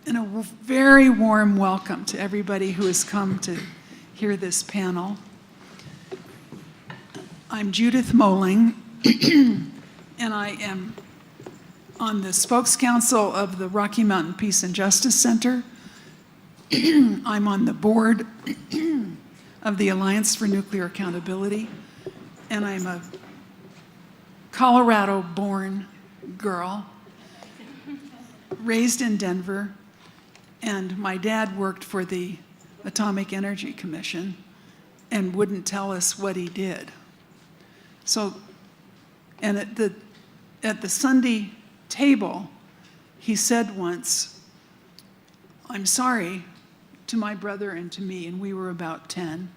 And a very warm welcome to everybody who has come to hear this panel. I'm Judith Mohling, and I am on the Spokes Council of the Rocky Mountain Peace and Justice Center. I'm on the board of the Alliance for Nuclear Accountability, and I'm a Colorado-born girl, raised in Denver, and my dad worked for the Atomic Energy Commission and wouldn't tell us what he did. So, and at the Sunday table, he said once, "I'm sorry," to my brother and to me, and we were about 10.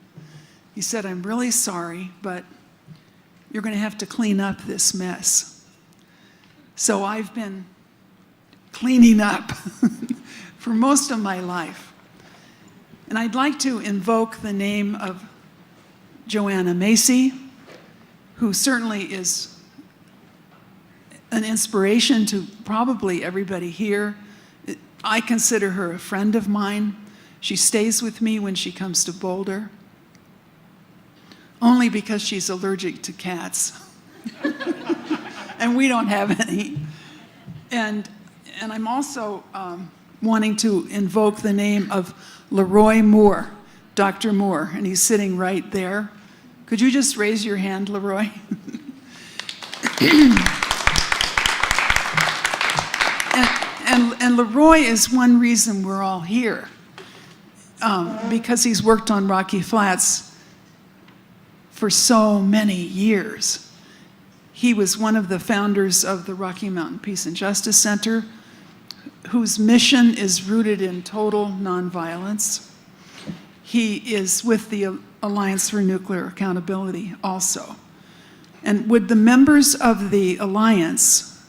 He said, "I'm really sorry, but you're going to have to clean up this mess." So I've been cleaning up for most of my life. And I'd like to invoke the name of Joanna Macy, who certainly is an inspiration to probably everybody here. I consider her a friend of mine. She stays with me when she comes to Boulder, only because she's allergic to cats. And we don't have any. And I'm also wanting to invoke the name of Leroy Moore, Dr. Moore, and he's sitting right there. Could you just raise your hand, Leroy? and Leroy is one reason we're all here, because he's worked on Rocky Flats for so many years. He was one of the founders of the Rocky Mountain Peace and Justice Center, whose mission is rooted in total nonviolence. He is with the Alliance for Nuclear Accountability also. And would the members of the Alliance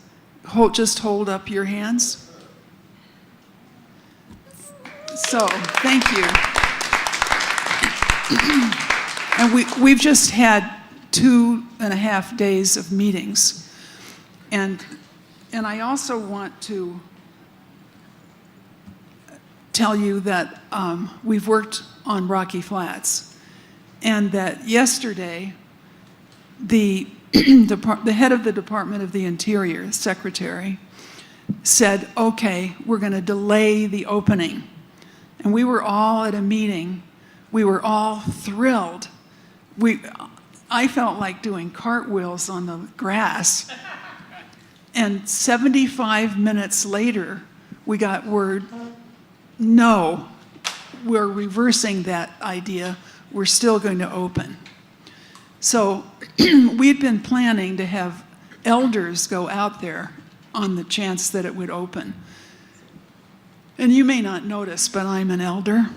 just hold up your hands? So, thank you. And we've just had 2.5 days of meetings. And I also want to tell you that we've worked on Rocky Flats, and that yesterday the head of the Department of the Interior, secretary, said, "Okay, we're going to delay the opening." And we were all at a meeting. We were all thrilled. I felt like doing cartwheels on the grass. And 75 minutes later, we got word, no, we're reversing that idea. We're still going to open. So we'd been planning to have elders go out there on the chance that it would open. And you may not notice, but I'm an elder.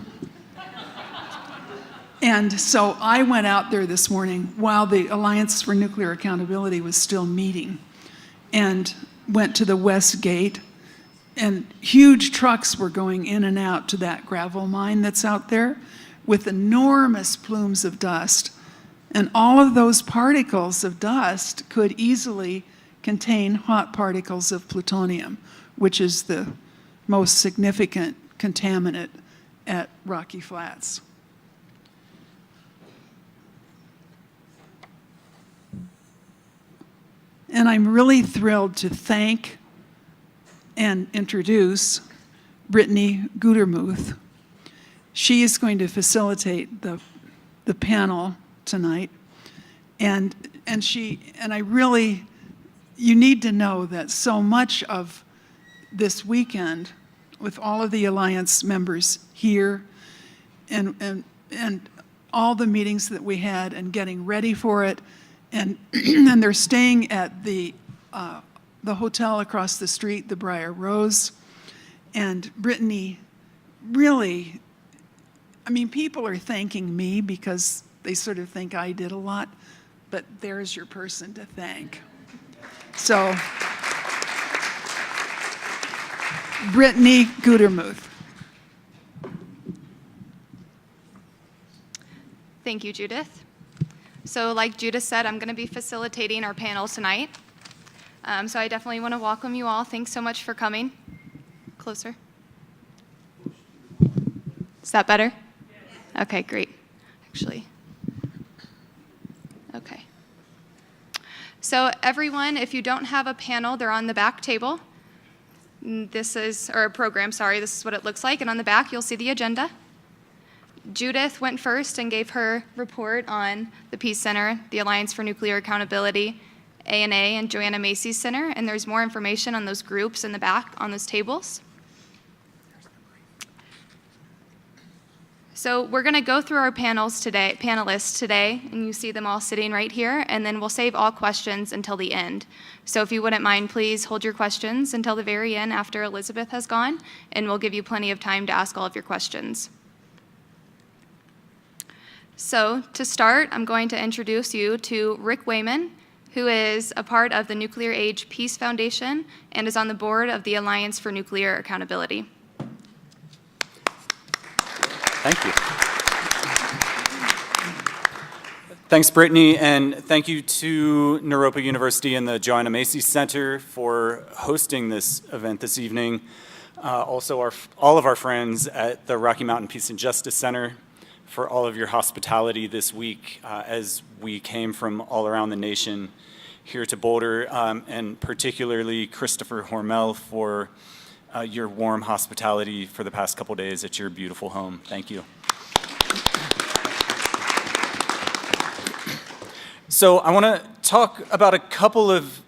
And so I went out there this morning while the Alliance for Nuclear Accountability was still meeting, and went to the west gate, and huge trucks were going in and out to that gravel mine that's out there with enormous plumes of dust. And all of those particles of dust could easily contain hot particles of plutonium, which is the most significant contaminant at Rocky Flats. And I'm really thrilled to thank and introduce Brittany Gutermuth. She is going to facilitate the panel tonight. And I really, you need to know that so much of this weekend, with all of the Alliance members here, and all the meetings that we had and getting ready for it, and and they're staying at the hotel across the street, the Briar Rose. And Brittany, really, I mean, people are thanking me because they sort of think I did a lot, but there's your person to thank. So, Brittany Gutermuth. Thank you, Judith. So like Judith said, I'm going to be facilitating our panel tonight. So I definitely want to welcome you all. Thanks so much for coming. Closer. Is that better? Okay, great. Actually. Okay. So everyone, if you don't have a panel, they're on the back table. This is, or a program, sorry, this is what it looks like. And on the back, you'll see the agenda. Judith went first and gave her report on the Peace Center, the Alliance for Nuclear Accountability, ANA, and Joanna Macy's Center. And there's more information on those groups in the back on those tables. So we're going to go through our panelists today, and you see them all sitting right here, and then we'll save all questions until the end. So if you wouldn't mind, please hold your questions until the very end after Elizabeth has gone, and we'll give you plenty of time to ask all of your questions. So to start, I'm going to introduce you to Rick Wayman, who is a part of the Nuclear Age Peace Foundation and is on the board of the Alliance for Nuclear Accountability. Thank you. Thanks, Brittany, and thank you to Naropa University and the Joanna Macy Center for hosting this event this evening. Also, all of our friends at the Rocky Mountain Peace and Justice Center for all of your hospitality this week as we came from all around the nation here to Boulder, and particularly Christopher Hormel for your warm hospitality for the past couple days at your beautiful home. Thank you. So I want to talk about a couple of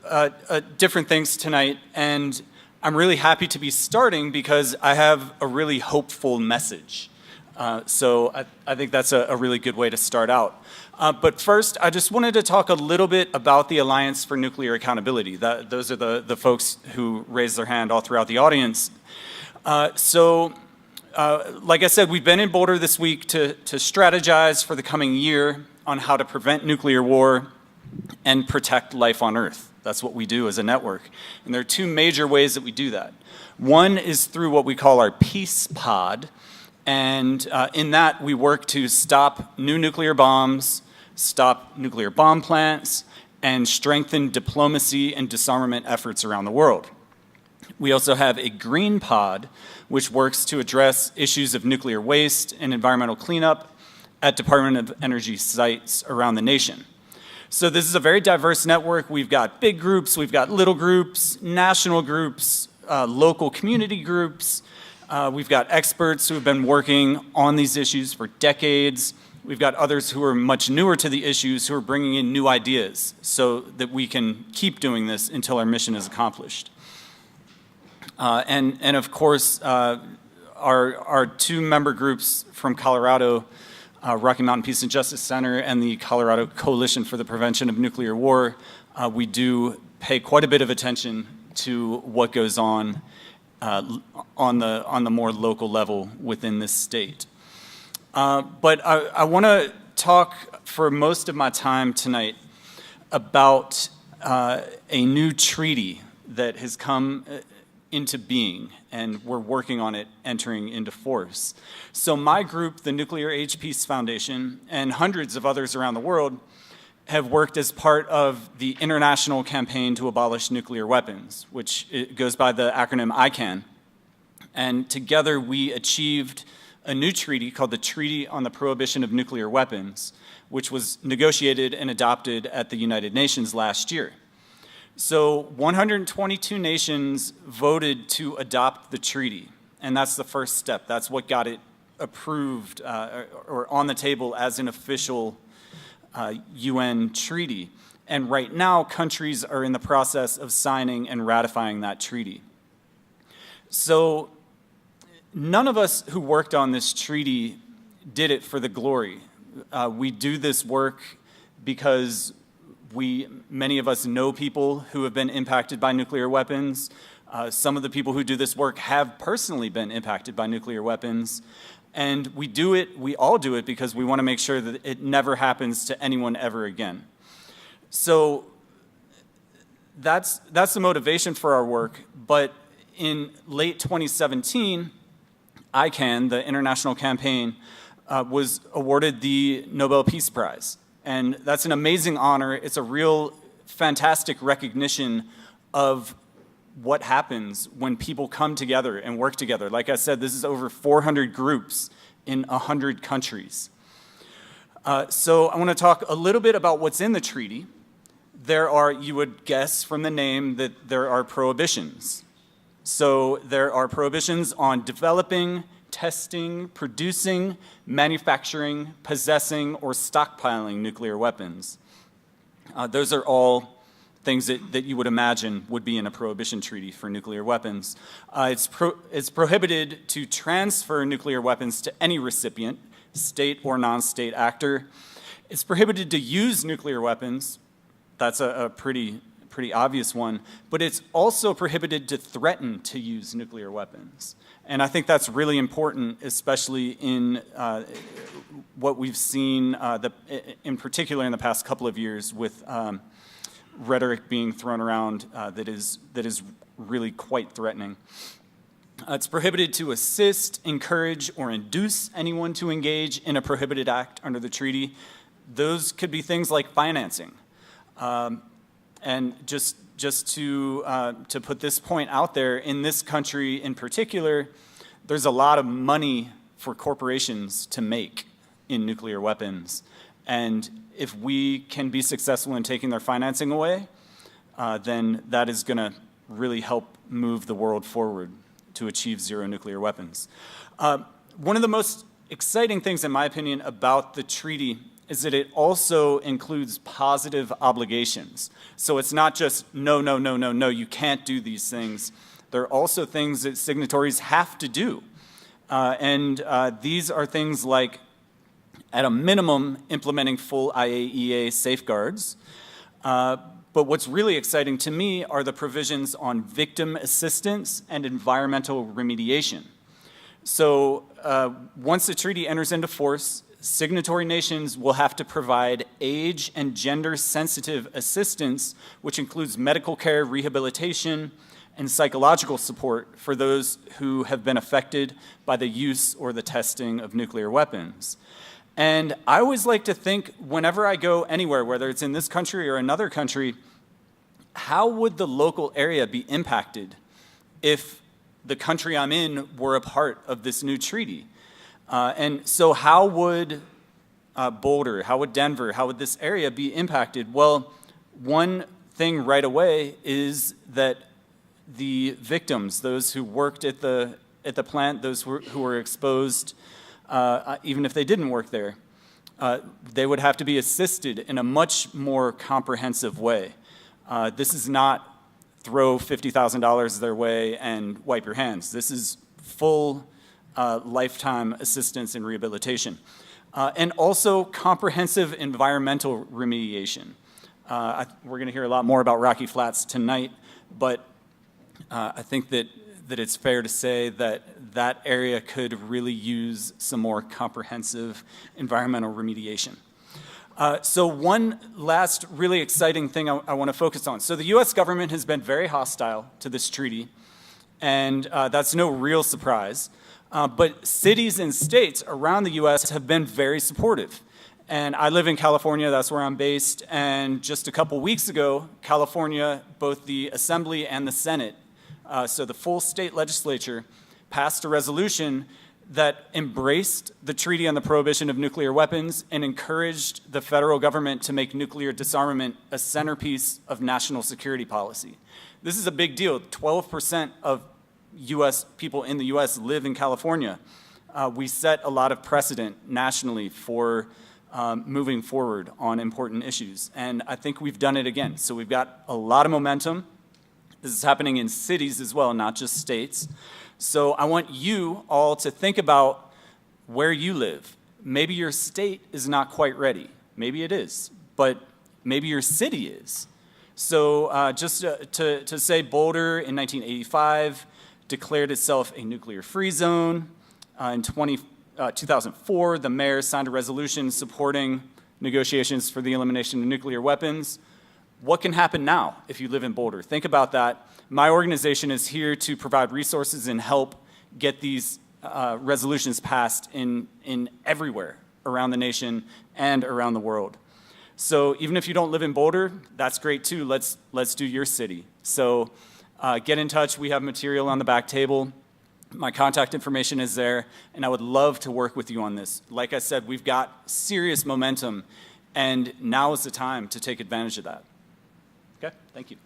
different things tonight, and I'm really happy to be starting because I have a really hopeful message. So I think that's a really good way to start out. But first, I just wanted to talk a little bit about the Alliance for Nuclear Accountability. Those are the folks who raised their hand all throughout the audience. Like I said, we've been in Boulder this week to strategize for the coming year on how to prevent nuclear war and protect life on Earth. That's what we do as a network. And there are two major ways that we do that. One is through what we call our Peace Pod. And in that, we work to stop new nuclear bombs, stop nuclear bomb plants, and strengthen diplomacy and disarmament efforts around the world. We also have a Green Pod, which works to address issues of nuclear waste and environmental cleanup at Department of Energy sites around the nation. So this is a very diverse network. We've got big groups, we've got little groups, national groups, local community groups. We've got experts who have been working on these issues for decades. We've got others who are much newer to the issues who are bringing in new ideas so that we can keep doing this until our mission is accomplished. And of course, our two member groups from Colorado, Rocky Mountain Peace and Justice Center and the Colorado Coalition for the Prevention of Nuclear War, we do pay quite a bit of attention to what goes on the more local level within this state. But I want to talk for most of my time tonight about a new treaty that has come into being, and we're working on it entering into force. So my group, the Nuclear Age Peace Foundation, and hundreds of others around the world have worked as part of the international campaign to abolish nuclear weapons, which it goes by the acronym ICAN. And together we achieved a new treaty called the Treaty on the Prohibition of Nuclear Weapons, which was negotiated and adopted at the United Nations last year. So 122 nations voted to adopt the treaty, and that's the first step. That's what got it approved or on the table as an official UN treaty. And right now, countries are in the process of signing and ratifying that treaty. So none of us who worked on this treaty did it for the glory. We do this work because many of us know people who have been impacted by nuclear weapons. Some of the people who do this work have personally been impacted by nuclear weapons. And we all do it because we want to make sure that it never happens to anyone ever again. So that's the motivation for our work. But in late 2017, ICAN, the international campaign, was awarded the Nobel Peace Prize. And that's an amazing honor. It's a real fantastic recognition of what happens when people come together and work together. Like I said, this is over 400 groups in 100 countries. So I want to talk a little bit about what's in the treaty. There are, you would guess from the name, that there are prohibitions. So there are prohibitions on developing, testing, producing, manufacturing, possessing, or stockpiling nuclear weapons. Those are all things that you would imagine would be in a prohibition treaty for nuclear weapons. It's prohibited to transfer nuclear weapons to any recipient, state or non-state actor. It's prohibited to use nuclear weapons. That's a pretty obvious one. But it's also prohibited to threaten to use nuclear weapons. And I think that's really important, especially in what we've seen, in particular in the past couple of years, with rhetoric being thrown around that is really quite threatening. It's prohibited to assist, encourage, or induce anyone to engage in a prohibited act under the treaty. Those could be things like financing. And just to put this point out there, in this country in particular, there's a lot of money for corporations to make in nuclear weapons. And if we can be successful in taking their financing away, then that is going to really help move the world forward to achieve zero nuclear weapons. One of the most exciting things, in my opinion, about the treaty is that it also includes positive obligations. So it's not just no, you can't do these things. There are also things that signatories have to do. These are things like, at a minimum, implementing full IAEA safeguards. But what's really exciting to me are the provisions on victim assistance and environmental remediation. So once the treaty enters into force, signatory nations will have to provide age and gender-sensitive assistance, which includes medical care, rehabilitation, and psychological support for those who have been affected by the use or the testing of nuclear weapons. And I always like to think, whenever I go anywhere, whether it's in this country or another country, how would the local area be impacted if the country I'm in were a part of this new treaty? And so how would Boulder, how would Denver, how would this area be impacted? Well, one thing right away is that the victims, those who worked at the plant, those who were exposed, even if they didn't work there, they would have to be assisted in a much more comprehensive way. This is not throw $50,000 their way and wipe your hands. This is full lifetime assistance and rehabilitation. And also comprehensive environmental remediation. We're going to hear a lot more about Rocky Flats tonight, but I think that it's fair to say that area could really use some more comprehensive environmental remediation. So one last really exciting thing I want to focus on. So the U.S. government has been very hostile to this treaty, and that's no real surprise. But cities and states around the U.S. have been very supportive. And I live in California, that's where I'm based, and just a couple weeks ago, California, both the Assembly and the Senate, so the full state legislature, passed a resolution that embraced the Treaty on the Prohibition of Nuclear Weapons and encouraged the federal government to make nuclear disarmament a centerpiece of national security policy. This is a big deal. 12% of U.S. people in the U.S. live in California. We set a lot of precedent nationally for moving forward on important issues, and I think we've done it again. So we've got a lot of momentum. This is happening in cities as well, not just states. So I want you all to think about where you live. Maybe your state is not quite ready. Maybe it is, but maybe your city is. So just to say, Boulder in 1985 declared itself a nuclear-free zone. In 2004, the mayor signed a resolution supporting negotiations for the elimination of nuclear weapons. What can happen now if you live in Boulder? Think about that. My organization is here to provide resources and help get these resolutions passed in everywhere around the nation and around the world. So even if you don't live in Boulder, that's great too. Let's do your city. So get in touch. We have material on the back table. My contact information is there, and I would love to work with you on this. Like I said, we've got serious momentum, and now is the time to take advantage of that. Okay, thank you.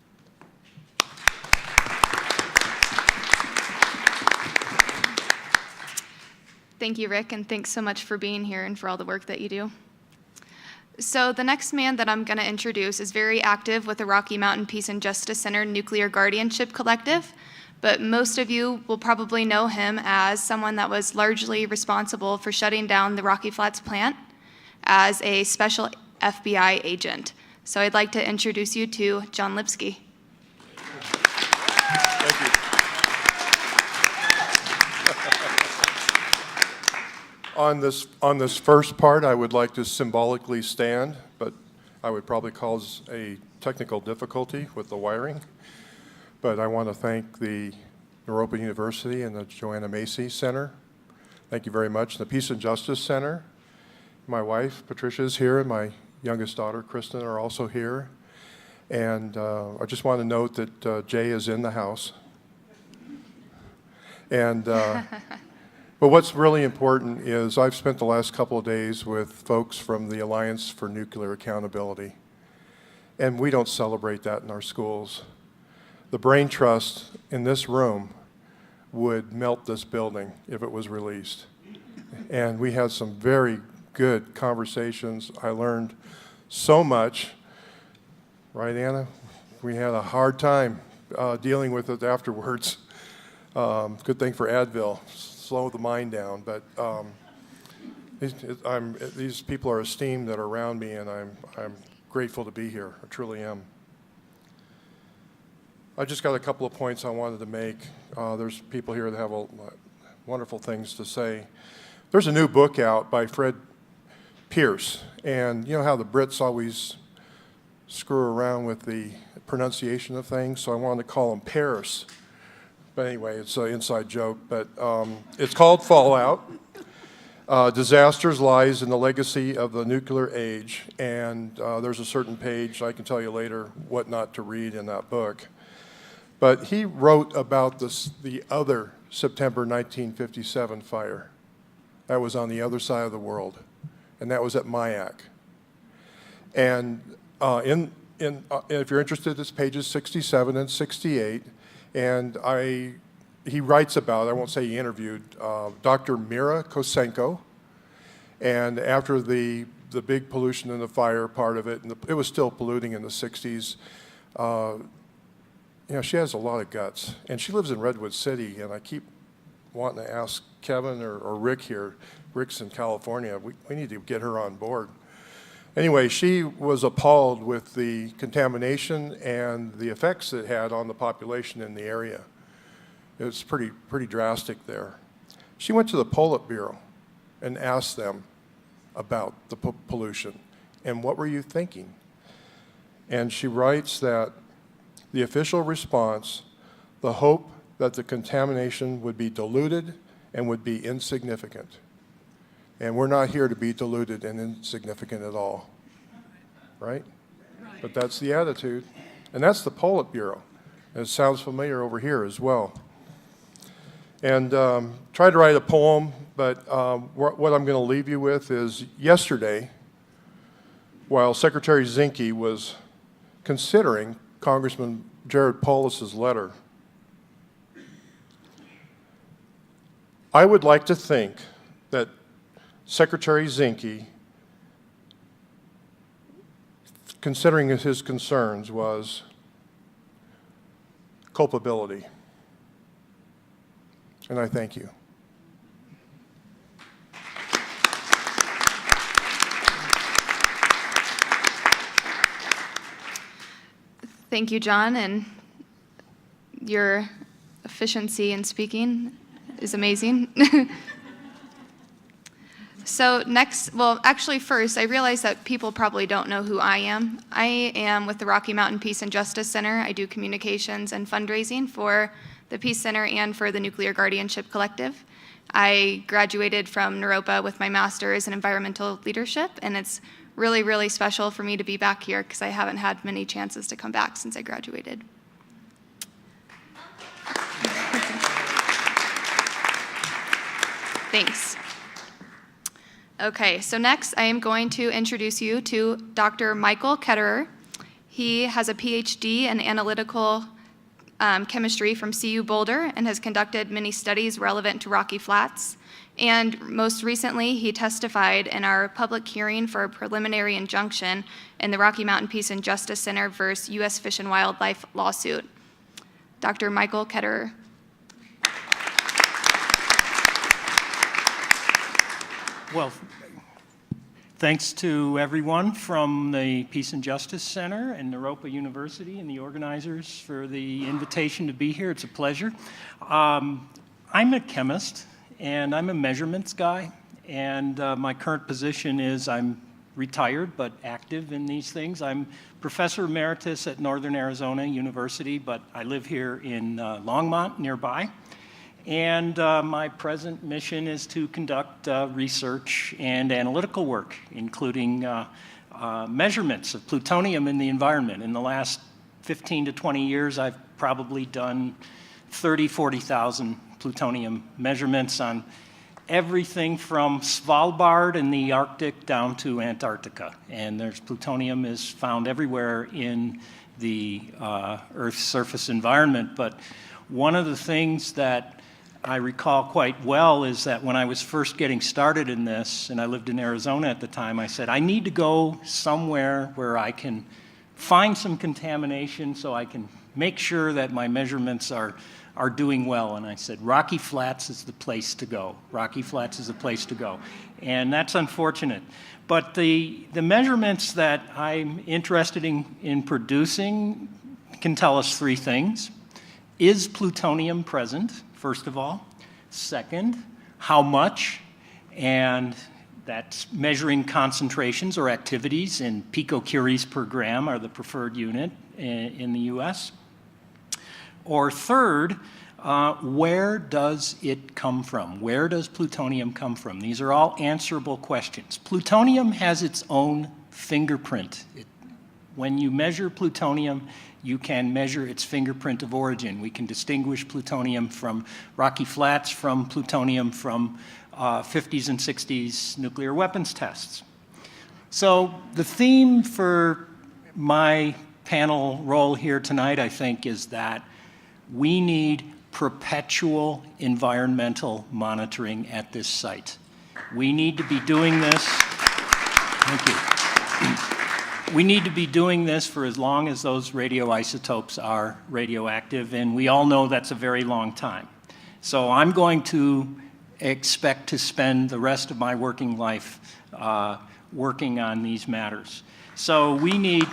Thank you, Rick, and thanks so much for being here and for all the work that you do. So the next man that I'm going to introduce is very active with the Rocky Mountain Peace and Justice Center Nuclear Guardianship Collective, but most of you will probably know him as someone that was largely responsible for shutting down the Rocky Flats plant as a special FBI agent. So I'd like to introduce you to John Lipsky. Thank you. On this first part, I would like to symbolically stand, but I would probably cause a technical difficulty with the wiring. But I want to thank the Naropa University and the Joanna Macy Center. Thank you very much. The Peace and Justice Center. My wife, Patricia, is here, and my youngest daughter, Kristen, are also here. And I just want to note that Jay is in the house. And but what's really important is I've spent the last couple of days with folks from the Alliance for Nuclear Accountability. And we don't celebrate that in our schools. The brain trust in this room would melt this building if it was released. And we had some very good conversations. I learned so much. Right, Anna? We had a hard time dealing with it afterwards. Good thing for Advil, slow the mind down. But these people are esteemed that are around me, and I'm grateful to be here. I truly am. I just got a couple of points I wanted to make. There's people here that have wonderful things to say. There's a new book out by Fred Pierce, and you know how the Brits always screw around with the pronunciation of things, so I wanted to call him Paris. But anyway, it's an inside joke, but it's called Fallout. Disasters, Lies, and the Legacy of the Nuclear Age, and there's a certain page, I can tell you later what not to read in that book. But he wrote about the other September 1957 fire. That was on the other side of the world, and that was at Mayak. And if you're interested, it's pages 67 and 68. And he writes about, I won't say he interviewed, Dr. Mira Kosenko. And after the big pollution and the fire part of it, and it was still polluting in the 60s, you know, she has a lot of guts. And she lives in Redwood City, and I keep wanting to ask Kevin or Rick here. Rick's in California. We need to get her on board. Anyway, she was appalled with the contamination and the effects it had on the population in the area. It was pretty drastic there. She went to the Politburo and asked them about the pollution. And what were you thinking? And she writes that the official response, the hope that the contamination would be diluted and would be insignificant. And we're not here to be diluted and insignificant at all, right? But that's the attitude. And that's the Politburo. And it sounds familiar over here as well. And tried to write a poem, but what I'm going to leave you with is yesterday, while Secretary Zinke was considering Congressman Jared Paulus's letter, I would like to think that Secretary Zinke, considering his concerns, was culpability. And I thank you. Thank you, John, and your efficiency in speaking is amazing. So next, well, actually first, I realize that people probably don't know who I am. I am with the Rocky Mountain Peace and Justice Center. I do communications and fundraising for the Peace Center and for the Nuclear Guardianship Collective. I graduated from Naropa with my master's in environmental leadership, and it's really, really special for me to be back here because I haven't had many chances to come back since I graduated. Thanks. Okay, so next I am going to introduce you to Dr. Michael Ketterer. He has a PhD in analytical chemistry from CU Boulder and has conducted many studies relevant to Rocky Flats. And most recently, he testified in our public hearing for a preliminary injunction in the Rocky Mountain Peace and Justice Center versus U.S. Fish and Wildlife lawsuit. Dr. Michael Ketterer. Well, thanks to everyone from the Peace and Justice Center and Naropa University and the organizers for the invitation to be here. It's a pleasure. I'm a chemist and I'm a measurements guy, and my current position is I'm retired but active in these things. I'm professor emeritus at Northern Arizona University, but I live here in Longmont nearby. And my present mission is to conduct research and analytical work, including measurements of plutonium in the environment. In the last 15 to 20 years, I've probably done 40,000 plutonium measurements on everything from Svalbard in the Arctic down to Antarctica. And there's plutonium is found everywhere in the Earth's surface environment. But one of the things that I recall quite well is that when I was first getting started in this, and I lived in Arizona at the time, I said, I need to go somewhere where I can find some contamination so I can make sure that my measurements are doing well. And I said, Rocky Flats is the place to go. Rocky Flats is the place to go. And that's unfortunate. But the measurements that I'm interested in producing can tell us three things. Is plutonium present, first of all? Second, how much? And that's measuring concentrations or activities in picocuries per gram are the preferred unit in the US. Or third, where does it come from? Where does plutonium come from? These are all answerable questions. Plutonium has its own fingerprint. When you measure plutonium, you can measure its fingerprint of origin. We can distinguish plutonium from Rocky Flats from plutonium from 50s and 60s nuclear weapons tests. So the theme for my panel role here tonight, I think, is that we need perpetual environmental monitoring at this site. We need to be doing this. Thank you. We need to be doing this for as long as those radioisotopes are radioactive, and we all know that's a very long time. So I'm going to expect to spend the rest of my working life working on these matters. So we need.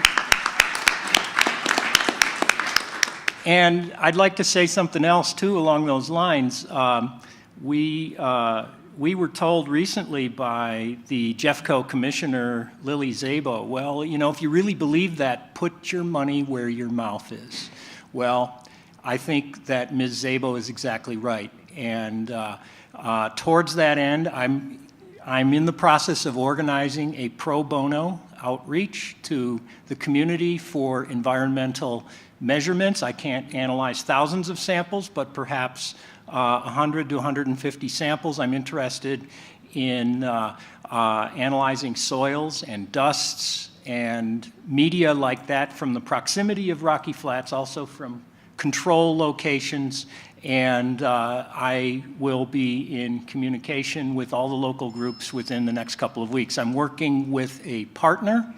And I'd like to say something else, too, along those lines. We were told recently by the Jeffco commissioner, Lily Szabo, well, you know, if you really believe that, put your money where your mouth is. Well, I think that Ms. Szabo is exactly right. And towards that end, I'm in the process of organizing a pro bono outreach to the community for environmental measurements. I can't analyze thousands of samples, but perhaps 100 to 150 samples. I'm interested in analyzing soils and dusts and media like that from the proximity of Rocky Flats, also from control locations. And I will be in communication with all the local groups within the next couple of weeks. I'm working with a partner.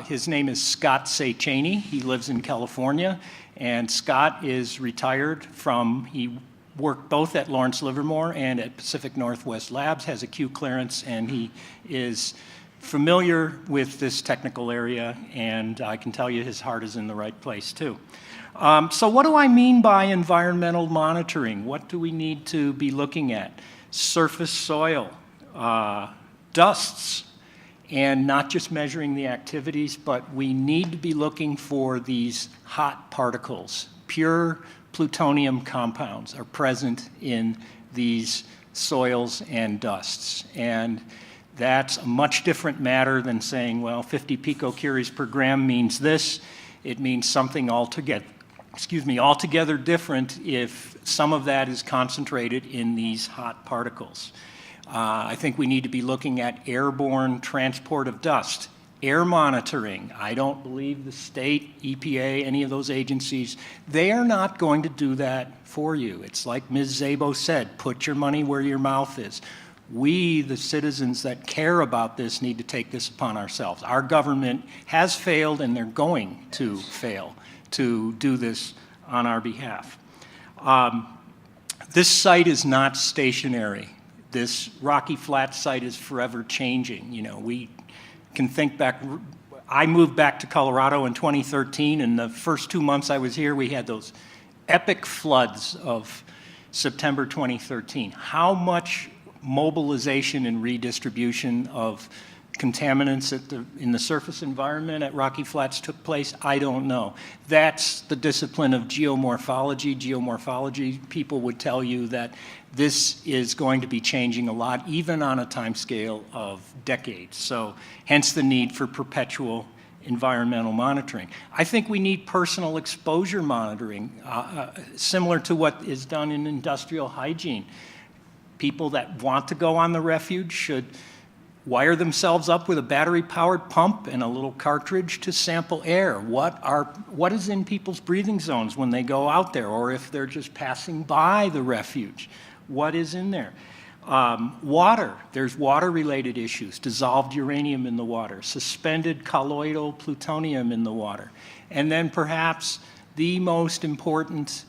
His name is Scott Sechaney. He lives in California, and Scott is retired from, he worked both at Lawrence Livermore and at Pacific Northwest Labs, has a Q clearance, and he is familiar with this technical area, and I can tell you his heart is in the right place too. So what do I mean by environmental monitoring? What do we need to be looking at? Surface soil, dusts, and not just measuring the activities, but we need to be looking for these hot particles. Pure plutonium compounds are present in these soils and dusts. And that's a much different matter than saying, well, 50 picocuries per gram means this. It means something altogether altogether different if some of that is concentrated in these hot particles. I think we need to be looking at airborne transport of dust, air monitoring. I don't believe the state, EPA, any of those agencies, they are not going to do that for you. It's like Ms. Szabo said, put your money where your mouth is. We, the citizens that care about this, need to take this upon ourselves. Our government has failed, and they're going to fail to do this on our behalf. This site is not stationary. This Rocky Flats site is forever changing. You know, we can think back. I moved back to Colorado in 2013, and the first 2 months I was here, we had those epic floods of September 2013. How much mobilization and redistribution of contaminants in the surface environment at Rocky Flats took place, I don't know. That's the discipline of geomorphology. Geomorphology people would tell you that this is going to be changing a lot, even on a time scale of decades. So hence the need for perpetual environmental monitoring. I think we need personal exposure monitoring, similar to what is done in industrial hygiene. People that want to go on the refuge should wire themselves up with a battery-powered pump and a little cartridge to sample air. What is in people's breathing zones when they go out there, or if they're just passing by the refuge? What is in there? Water, there's water-related issues, dissolved uranium in the water, suspended colloidal plutonium in the water. And then perhaps the most important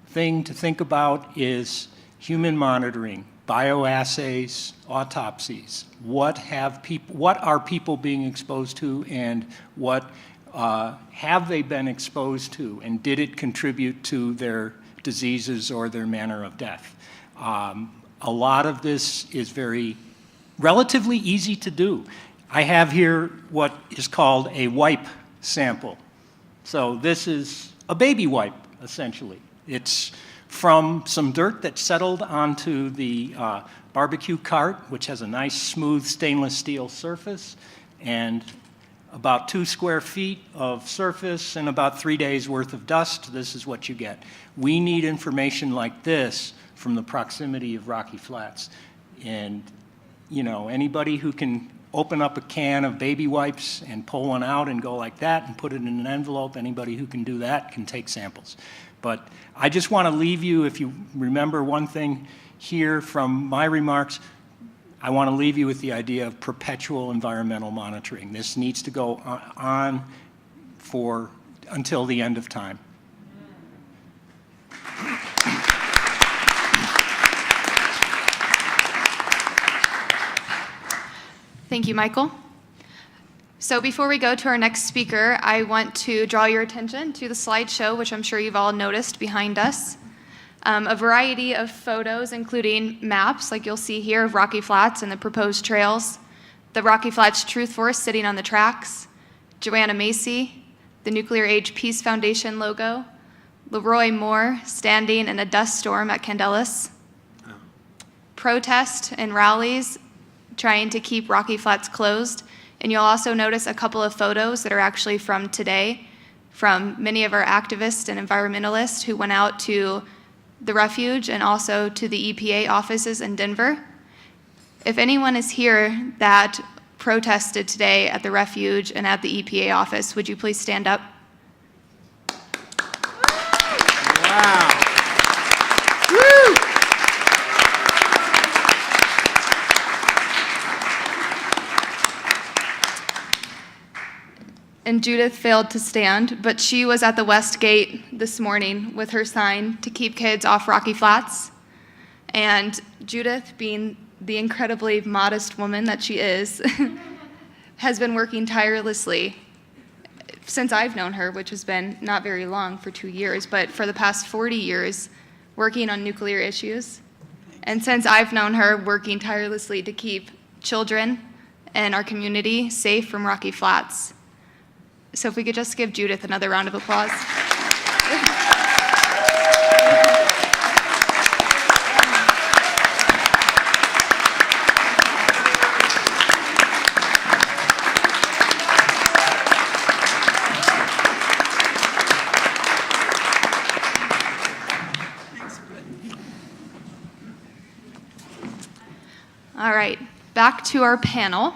thing to think about is human monitoring, bioassays, autopsies. What are people being exposed to, and what have they been exposed to, and did it contribute to their diseases or their manner of death? A lot of this is relatively easy to do. I have here what is called a wipe sample. So this is a baby wipe, essentially. It's from some dirt that settled onto the barbecue cart, which has a nice smooth stainless steel surface, and about 2 square feet of surface and about 3 days worth of dust. This is what you get. We need information like this from the proximity of Rocky Flats. And, you know, anybody who can open up a can of baby wipes and pull one out and go like that and put it in an envelope, anybody who can do that can take samples. But I just want to leave you, if you remember one thing here from my remarks, I want to leave you with the idea of perpetual environmental monitoring. This needs to go on until the end of time. Thank you, Michael. So before we go to our next speaker, I want to draw your attention to the slideshow, which I'm sure you've all noticed behind us. A variety of photos, including maps, like you'll see here, of Rocky Flats and the proposed trails, the Rocky Flats Truth Force sitting on the tracks, Joanna Macy, the Nuclear Age Peace Foundation logo, Leroy Moore standing in a dust storm at Candelas, protest and rallies trying to keep Rocky Flats closed. And you'll also notice a couple of photos that are actually from today, from many of our activists and environmentalists who went out to the refuge and also to the EPA offices in Denver. If anyone is here that protested today at the refuge and at the EPA office, would you please stand up? Wow. And Judith failed to stand, but she was at the West Gate this morning with her sign to keep kids off Rocky Flats. And Judith, being the incredibly modest woman that she is, has been working tirelessly since I've known her, which has been not very long, for 2 years, but for the past 40 years, working on nuclear issues. And since I've known her, working tirelessly to keep children and our community safe from Rocky Flats. So if we could just give Judith another round of applause. back to our panel.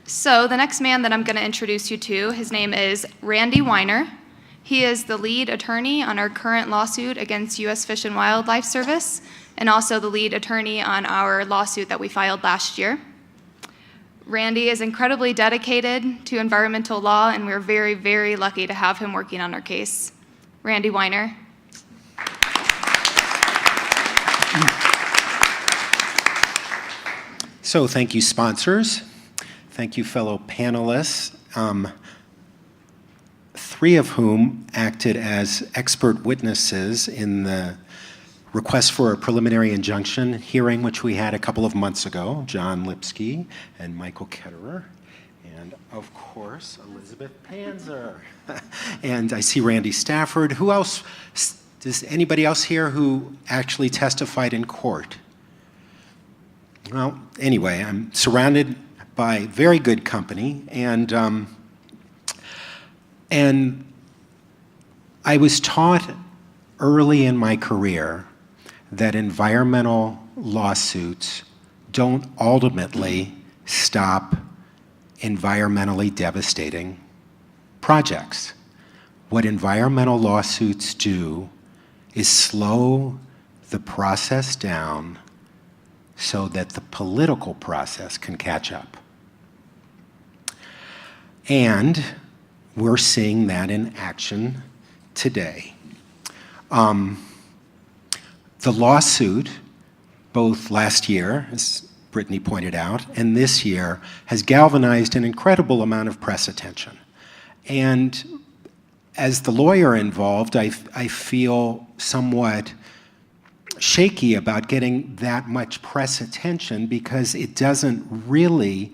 So the next man that I'm going to introduce you to, his name is Randy Weiner. He is the lead attorney on our current lawsuit against U.S. Fish and Wildlife Service, and also the lead attorney on our lawsuit that we filed last year. Randy is incredibly dedicated to environmental law, and we're very, very lucky to have him working on our case. Randy Weiner. So thank you, sponsors. Thank you, fellow panelists, three of whom acted as expert witnesses in the request for a preliminary injunction hearing, which we had a couple of months ago, John Lipsky and Michael Ketterer, and of course, Elizabeth Panzer. And I see Randy Stafford. Who else? Does anybody else here who actually testified in court? Well, anyway, I'm surrounded by very good company, and I was taught early in my career that environmental lawsuits don't ultimately stop environmentally devastating projects. What environmental lawsuits do is slow the process down so that the political process can catch up. And we're seeing that in action today. The lawsuit, both last year, as Brittany pointed out, and this year, has galvanized an incredible amount of press attention. And as the lawyer involved, I feel somewhat shaky about getting that much press attention because it doesn't really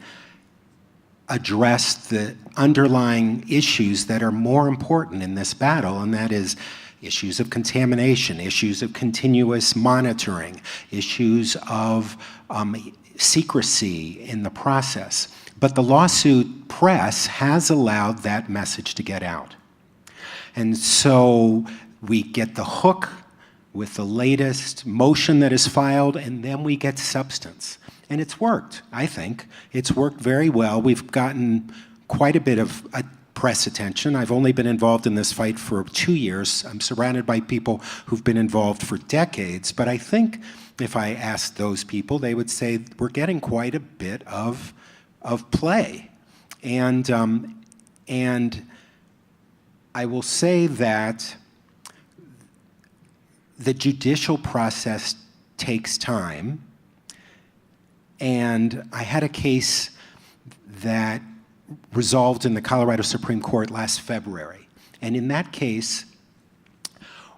address the underlying issues that are more important in this battle, and that is issues of contamination, issues of continuous monitoring, issues of secrecy in the process. But the lawsuit press has allowed that message to get out. And so we get the hook with the latest motion that is filed, and then we get substance. And it's worked, I think. It's worked very well. We've gotten quite a bit of press attention. I've only been involved in this fight for 2 years. I'm surrounded by people who've been involved for decades, but I think if I asked those people, they would say we're getting quite a bit of play. And I will say that the judicial process takes time, and I had a case that resolved in the Colorado Supreme Court last February. And in that case,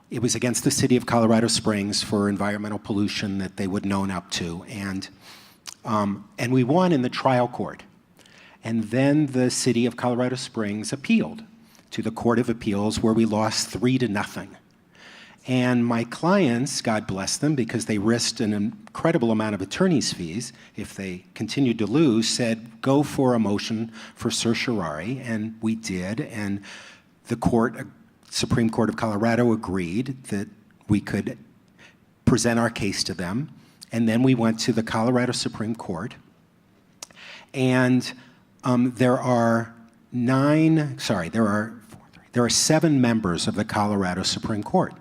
it was against the city of Colorado Springs for environmental pollution that they wouldn't own up to. And we won in the trial court. And then the city of Colorado Springs appealed to the Court of Appeals, where we lost 3-0. And my clients, God bless them, because they risked an incredible amount of attorney's fees if they continued to lose, said, go for a motion for certiorari, and we did. And the Supreme Court of Colorado agreed that we could present our case to them. And then we went to the Colorado Supreme Court. And there are 7 members of the Colorado Supreme Court.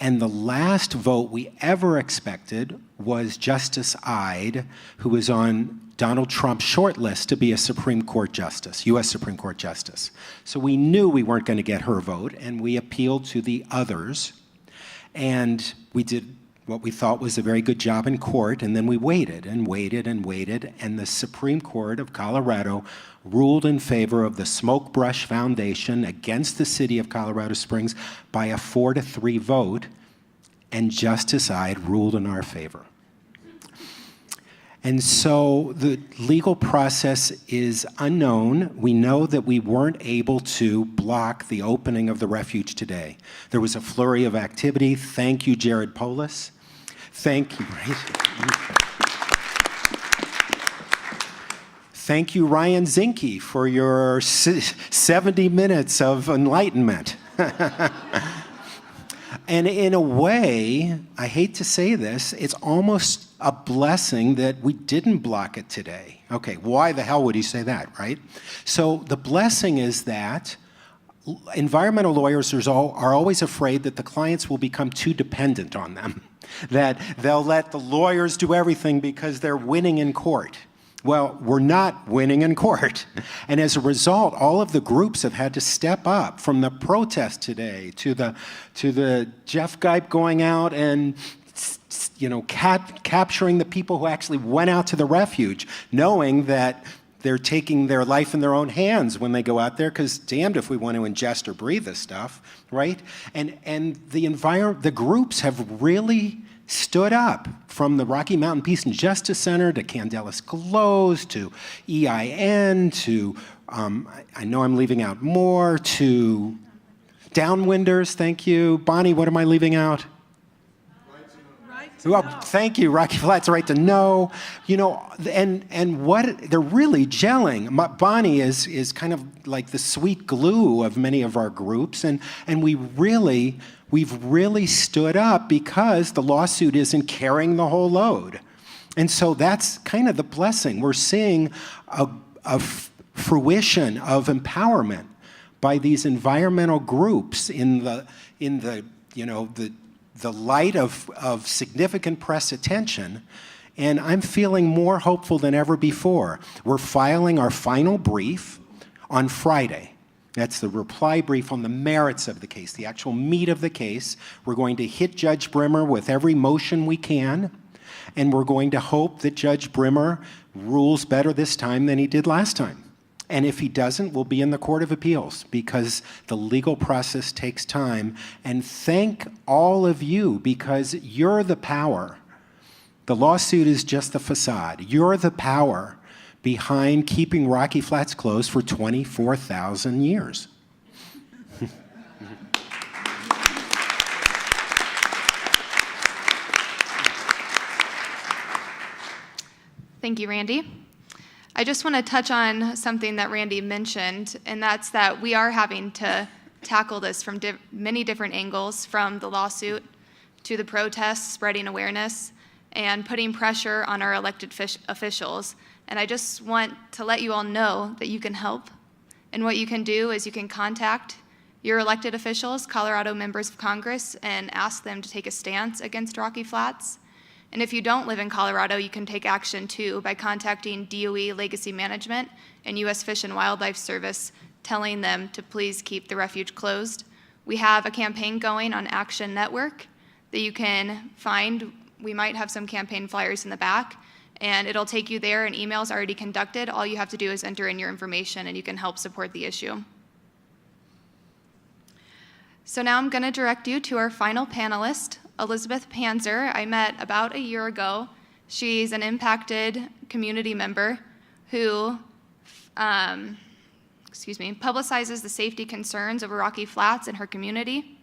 And the last vote we ever expected was Justice Ide, who was on Donald Trump's short list to be a Supreme Court justice, U.S. Supreme Court justice. So we knew we weren't going to get her vote, and we appealed to the others. And we did what we thought was a very good job in court, and then we waited and waited and waited, and the Supreme Court of Colorado ruled in favor of the Smoke Brush Foundation against the city of Colorado Springs by a 4-3 vote, and Justice Ide ruled in our favor. And so the legal process is unknown. We know that we weren't able to block the opening of the Refuge today. There was a flurry of activity. Thank you, Jared Polis. Thank you. Thank you, Ryan Zinke, for your 70 minutes of enlightenment. And in a way, I hate to say this, it's almost a blessing that we didn't block it today. Okay, why the hell would he say that, right? So the blessing is that environmental lawyers are always afraid that the clients will become too dependent on them, that they'll let the lawyers do everything because they're winning in court. Well, we're not winning in court. And as a result, all of the groups have had to step up, from the protest today to the Jeff Geip going out and capturing the people who actually went out to the refuge, knowing that they're taking their life in their own hands when they go out there, because damned if we want to ingest or breathe this stuff, right? And the groups have really stood up, from the Rocky Mountain Peace and Justice Center to Candelas Glows to EIN to, I know I'm leaving out more, to Downwinders, thank you. Bonnie, what am I leaving out? Well, thank you, Rocky Flats Right to Know. And what they're really gelling. Bonnie is kind of like the sweet glue of many of our groups, and we've really stood up because the lawsuit isn't carrying the whole load. And so that's kind of the blessing. We're seeing a fruition of empowerment by these environmental groups in the light of significant press attention, and I'm feeling more hopeful than ever before. We're filing our final brief on Friday. That's the reply brief on the merits of the case, the actual meat of the case. We're going to hit Judge Brimmer with every motion we can, and we're going to hope that Judge Brimmer rules better this time than he did last time. And if he doesn't, we'll be in the Court of Appeals, because the legal process takes time. And thank all of you, because you're the power. The lawsuit is just the facade. You're the power behind keeping Rocky Flats closed for 24,000 years. Thank you, Randy. I just want to touch on something that Randy mentioned, and that's that we are having to tackle this from many different angles, from the lawsuit to the protests, spreading awareness, and putting pressure on our elected officials. And I just want to let you all know that you can help. And what you can do is you can contact your elected officials, Colorado members of Congress, and ask them to take a stance against Rocky Flats. And if you don't live in Colorado, you can take action too by contacting DOE Legacy Management and U.S. Fish and Wildlife Service, telling them to please keep the refuge closed. We have a campaign going on Action Network that you can find. We might have some campaign flyers in the back, and it'll take you there. An email's already conducted. All you have to do is enter in your information, and you can help support the issue. So now I'm going to direct you to our final panelist, Elizabeth Panzer. I met about a year ago. She's an impacted community member who publicizes the safety concerns of Rocky Flats in her community.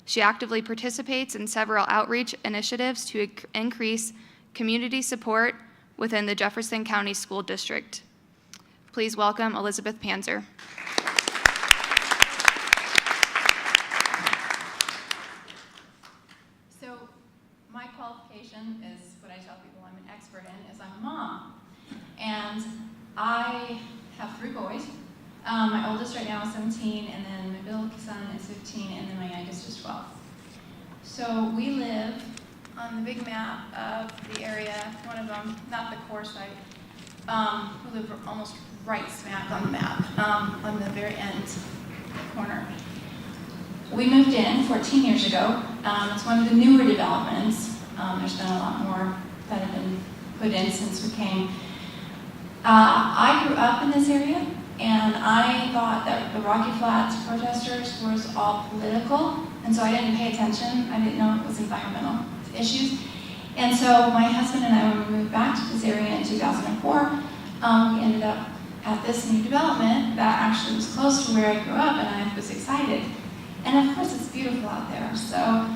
She actively participates in several outreach initiatives to increase community support within the Jefferson County School District. Please welcome Elizabeth Panzer. My qualification is what I tell people I'm an expert in, is I'm a mom. And I have 3 boys. My oldest right now is 17, and then my middle son is 15, and then my youngest is 12. So we live on the big map of the area, one of them, not the core site. We live almost right smack on the map, on the very end corner. We moved in 14 years ago. It's one of the newer developments. There's been a lot more that have been put in since we came. I grew up in this area, and I thought that the Rocky Flats protesters was all political, and so I didn't pay attention. I didn't know it was environmental issues. And so my husband and I, when we moved back to this area in 2004, we ended up at this new development that actually was close to where I grew up, and I was excited. And of course, it's beautiful out there. So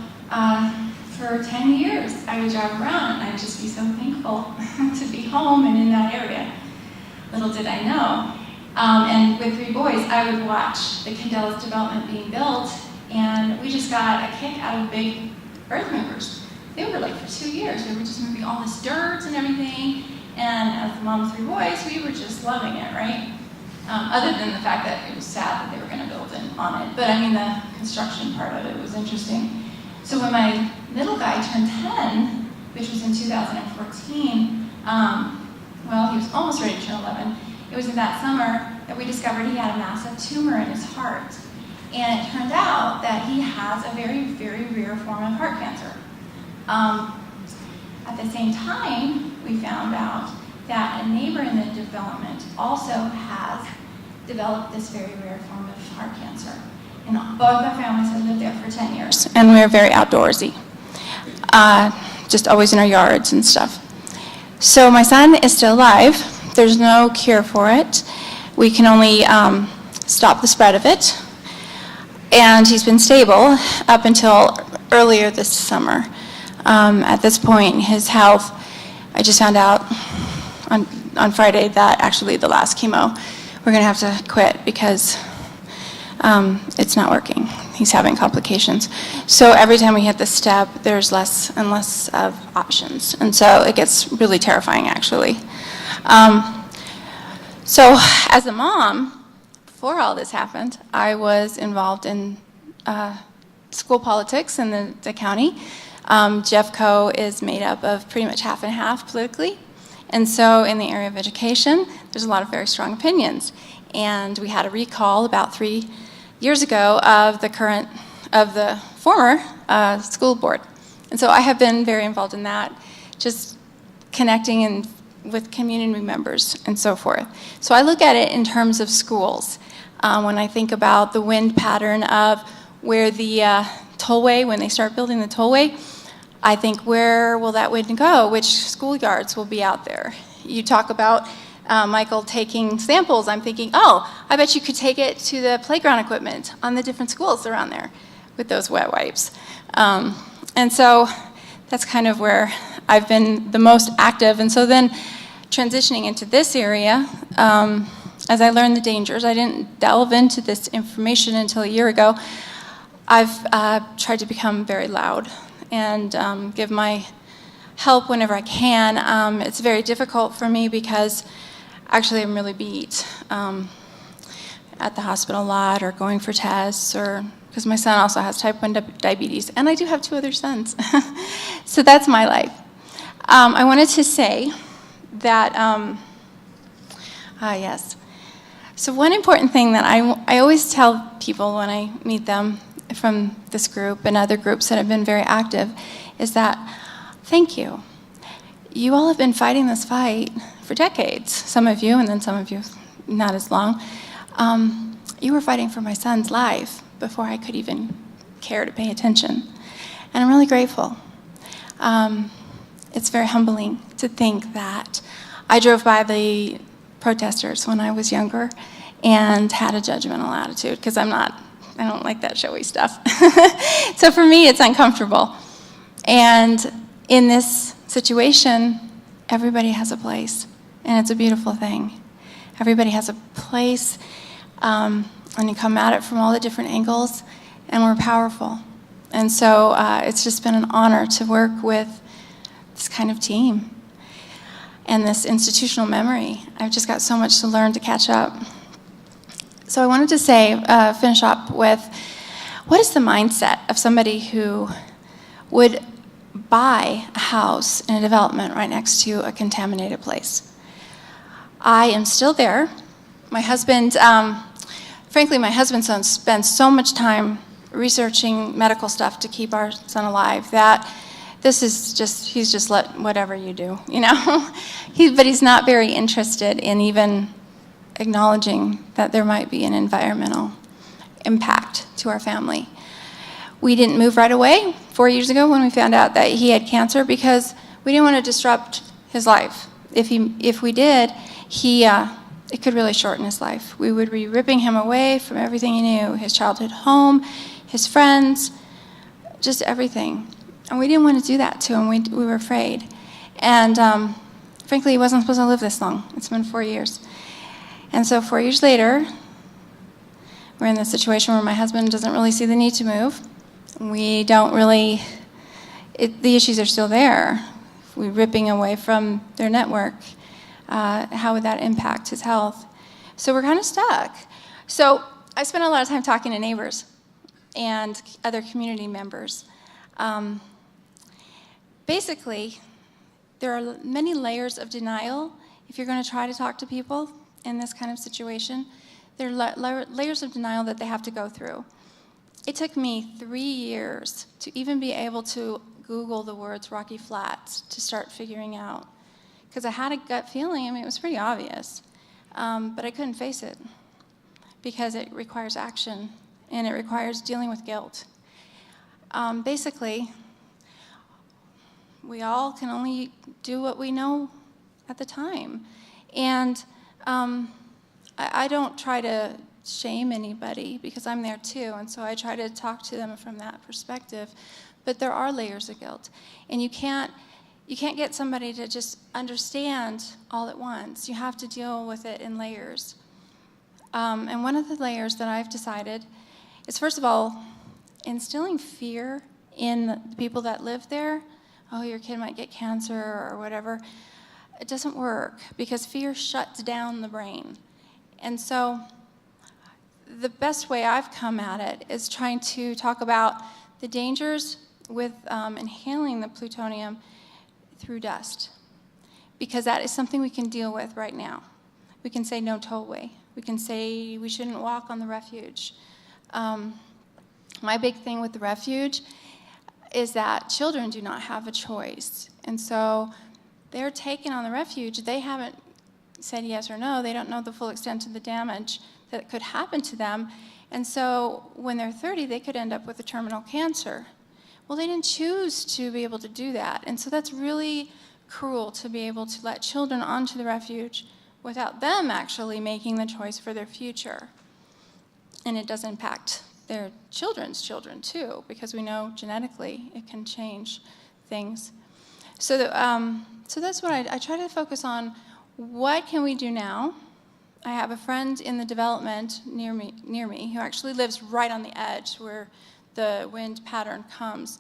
for 10 years, I would drive around, and I'd just be so thankful to be home and in that area. Little did I know. And with 3 boys, I would watch the Candelas development being built, And we just got a kick out of big earth movers. They were like for 2 years. We were just moving all this dirt and everything. And as the mom of 3 boys, we were just loving it, right? Other than the fact that it was sad that they were going to build on it. But I mean, the construction part of it was interesting. So when my middle guy turned 10, which was in 2014, well, he was almost ready to turn 11. It was in that summer that we discovered he had a massive tumor in his heart. And it turned out that he has a very, very rare form of heart cancer. At the same time, we found out that a neighbor in the development also has developed this very rare form of heart cancer. And both our families have lived there for 10 years. And we're very outdoorsy, just always in our yards and stuff. So my son is still alive. There's no cure for it. We can only stop the spread of it. And he's been stable up until earlier this summer. At this point, his health, I just found out on Friday that actually the last chemo, we're going to have to quit because it's not working. He's having complications. So every time we hit this step, there's less and less of options. And so it gets really terrifying, actually. So as a mom, before all this happened, I was involved in school politics in the county. Jeffco is made up of pretty much half and half politically. And so in the area of education, there's a lot of very strong opinions. And we had a recall about 3 years ago of the former school board. And so I have been very involved in that, just connecting with community members and so forth. So I look at it in terms of schools. When I think about the wind pattern of where the tollway, when they start building the tollway, I think, where will that wind go? Which schoolyards will be out there? You talk about Michael taking samples. I'm thinking, oh, I bet you could take it to the playground equipment on the different schools around there with those wet wipes. And so that's kind of where I've been the most active. And so then transitioning into this area, as I learned the dangers, I didn't delve into this information until a year ago. I've tried to become very loud and give my help whenever I can. It's very difficult for me because actually I'm really beat at the hospital a lot, or going for tests, or because my son also has type 1 diabetes, and I do have 2 other sons. So that's my life. I wanted to say that, yes. So one important thing that I always tell people when I meet them from this group and other groups that have been very active is that, thank you. You all have been fighting this fight for decades. Some of you, and then some of you not as long. You were fighting for my son's life before I could even care to pay attention. And I'm really grateful. It's very humbling to think that I drove by the protesters when I was younger and had a judgmental attitude, because I don't like that showy stuff. So for me, it's uncomfortable. And in this situation, everybody has a place, and it's a beautiful thing. Everybody has a place, and you come at it from all the different angles, and we're powerful. And so it's just been an honor to work with this kind of team and this institutional memory. I've just got so much to learn to catch up. So I wanted to say, finish up with, what is the mindset of somebody who would buy a house in a development right next to a contaminated place? I am still there. My husband, frankly, my husband spends so much time researching medical stuff to keep our son alive that this is just, he's just let whatever you do, you know? But he's not very interested in even acknowledging that there might be an environmental impact to our family. We didn't move right away 4 years ago when we found out that he had cancer, because we didn't want to disrupt his life. If we did, it could really shorten his life. We would be ripping him away from everything he knew, his childhood home, his friends, just everything. And we didn't want to do that to him. We were afraid. And frankly, he wasn't supposed to live this long. It's been 4 years. And so 4 years later, We're in the situation where my husband doesn't really see the need to move. We don't really, the issues are still there. If we're ripping away from their network, how would that impact his health? So we're kind of stuck. So I spent a lot of time talking to neighbors and other community members. Basically, there are many layers of denial if you're going to try to talk to people in this kind of situation. There are layers of denial that they have to go through. It took me 3 years to even be able to Google the words Rocky Flats to start figuring out. Because I had a gut feeling, I mean, it was pretty obvious. But I couldn't face it because it requires action and it requires dealing with guilt. Basically, we all can only do what we know at the time. And I don't try to shame anybody because I'm there too, and so I try to talk to them from that perspective. But there are layers of guilt, and you can't get somebody to just understand all at once. You have to deal with it in layers. And one of the layers that I've decided is, first of all, instilling fear in the people that live there. Oh, your kid might get cancer or whatever. It doesn't work because fear shuts down the brain. And so the best way I've come at it is trying to talk about the dangers with inhaling the plutonium through dust, because that is something we can deal with right now. We can say no tollway. We can say we shouldn't walk on the refuge. My big thing with the refuge is that children do not have a choice. And so they're taken on the refuge. They haven't said yes or no. They don't know the full extent of the damage that could happen to them. And so when they're 30, they could end up with a terminal cancer. Well, they didn't choose to be able to do that. And so that's really cruel to be able to let children onto the refuge without them actually making the choice for their future. And it does impact their children's children too, because we know genetically it can change things. So that's what I try to focus on. What can we do now? I have a friend in the development near me who actually lives right on the edge where the wind pattern comes.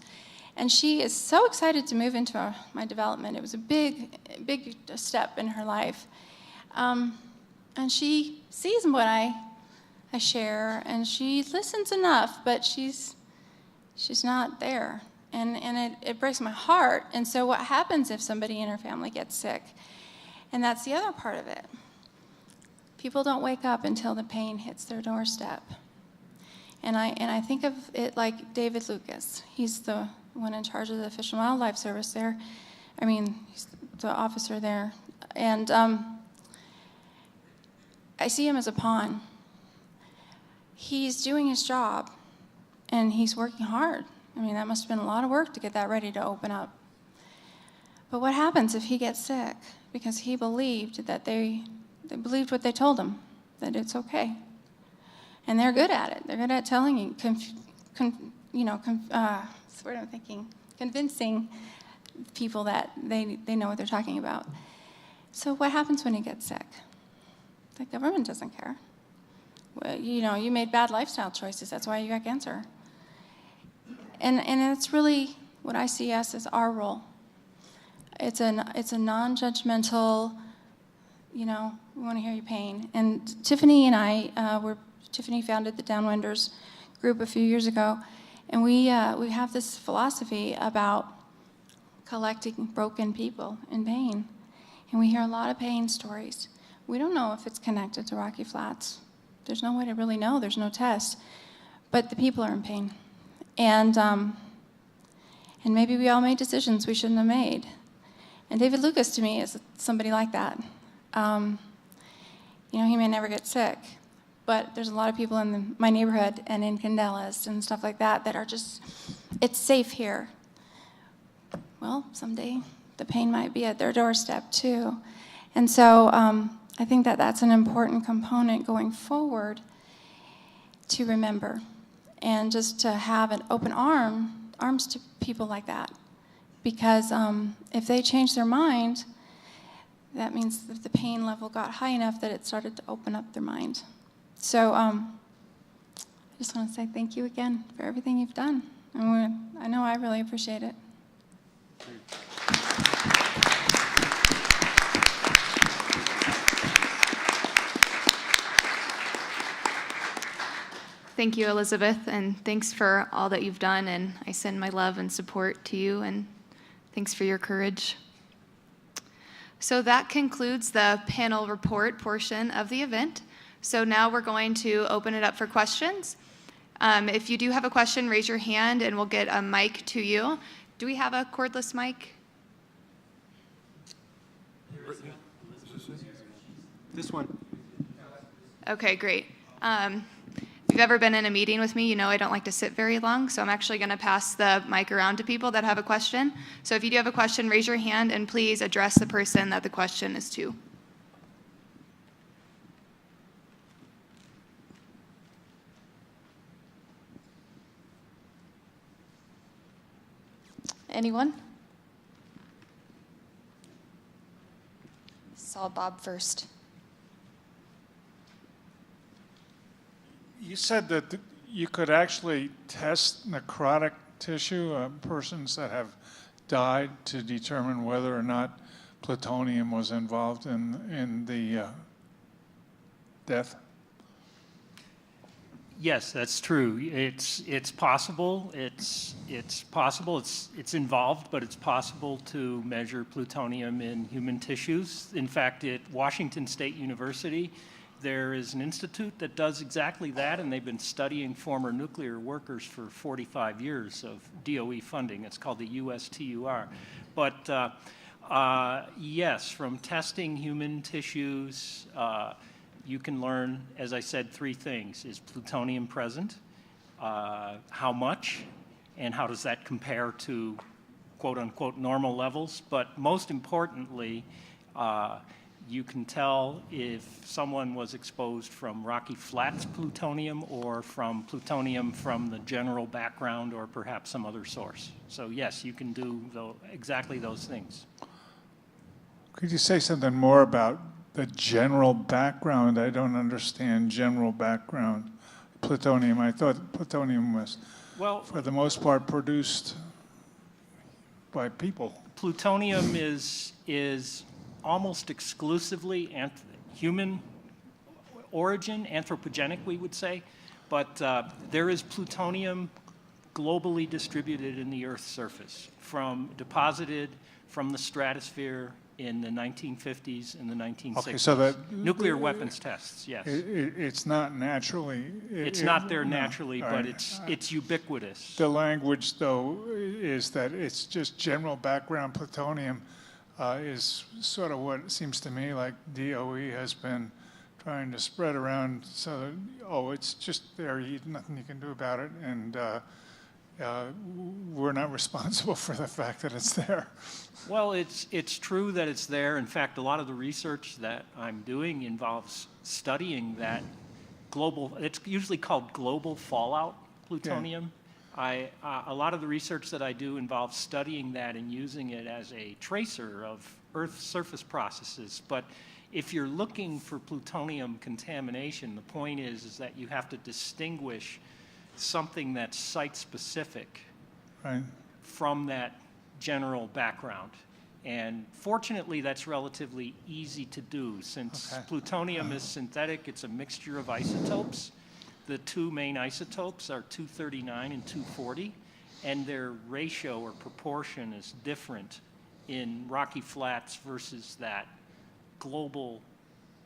And she is so excited to move into my development. It was a big step in her life. And she sees what I share, and she listens enough, but she's not there. And it breaks my heart. And so what happens if somebody in her family gets sick? And that's the other part of it. People don't wake up until the pain hits their doorstep. And I think of it like David Lucas. He's the one in charge of the Fish and Wildlife Service there. I mean, he's the officer there. And I see him as a pawn. He's doing his job, and he's working hard. I mean, that must have been a lot of work to get that ready to open up. But what happens if he gets sick? Because he believed that they believed what they told him, that it's okay. And they're good at it. They're good at telling you, that's what I'm thinking, convincing people that they know what they're talking about. So what happens when he gets sick? The government doesn't care. Well, you made bad lifestyle choices. That's why you got cancer. And it's really what I see us as our role. It's a non-judgmental, we want to hear your pain. And Tiffany and I Tiffany founded the Downwinders group a few years ago, and we have this philosophy about collecting broken people in pain. And we hear a lot of pain stories. We don't know if it's connected to Rocky Flats. There's no way to really know. There's no test. But the people are in pain. And maybe we all made decisions we shouldn't have made. And David Lucas, to me, is somebody like that. He may never get sick, but there's a lot of people in my neighborhood and in Candelas and stuff like that are just, it's safe here. Well, someday the pain might be at their doorstep too. And so I think that that's an important component going forward to remember, and just to have an open arms to people like that. Because if they change their mind, that means that the pain level got high enough that it started to open up their mind. So just want to say thank you again for everything you've done. I know I really appreciate it. Thank you, Elizabeth, and thanks for all that you've done, and I send my love and support to you, and thanks for your courage. So that concludes the panel report portion of the event. So now we're going to open it up for questions. If you do have a question, raise your hand and we'll get a mic to you. Do we have a cordless mic? This one. Okay, great. If you've ever been in a meeting with me, you know I don't like to sit very long, so I'm actually going to pass the mic around to people that have a question. So if you do have a question, raise your hand and please address the person that the question is to. Anyone? Saw Bob first. You said that you could actually test necrotic tissue, persons that have died, to determine whether or not plutonium was involved in the death? Yes, that's true. It's possible. It's possible. It's involved, but it's possible to measure plutonium in human tissues. In fact, at Washington State University, there is an institute that does exactly that, and they've been studying former nuclear workers for 45 years of DOE funding. It's called the USTUR. But yes, from testing human tissues, you can learn, as I said, three things. Is plutonium present? How much? And how does that compare to quote-unquote normal levels? But most importantly, you can tell if someone was exposed from Rocky Flats plutonium or from plutonium from the general background or perhaps some other source. So yes, you can do exactly those things. Could you say something more about the general background? I don't understand general background. Plutonium, I thought plutonium was, Well, for the most part, produced by people. plutonium is almost exclusively human origin, anthropogenic, we would say. But there is plutonium globally distributed in the Earth's surface, deposited from the stratosphere in the 1950s and the 1960s. Okay, so that nuclear weapons tests, yes. It's not naturally. It's not there no. naturally, All but right. it's ubiquitous. The language, though, is that it's just general background plutonium is sort of what it seems to me like DOE has been trying to spread around. So that, it's just there, nothing you can do about it, and we're not responsible for the fact that it's there. Well, it's true that it's there. In fact, a lot of the research that I'm doing involves studying that it's usually called global fallout plutonium. Yeah. A lot of the research that I do involves studying that and using it as a tracer of Earth's surface processes. But if you're looking for plutonium contamination, the point is that you have to distinguish something that's site-specific from that general background. And fortunately, that's relatively easy to do. Since plutonium is synthetic, it's a mixture of isotopes. The two main isotopes are 239 and 240, and their ratio or proportion is different in Rocky Flats versus that global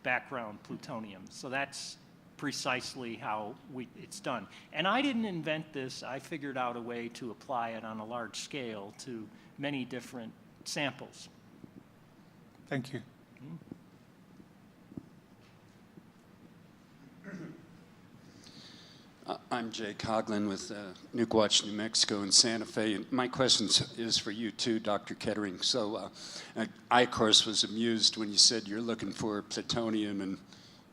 background plutonium. So that's precisely how it's done. And I didn't invent this. I figured out a way to apply it on a large scale to many different samples. Thank you. I'm Jay Coughlin with Nuke Watch New Mexico in Santa Fe. And my question is for you too, Dr. Ketterer. So I, of course, was amused when you said you're looking for plutonium and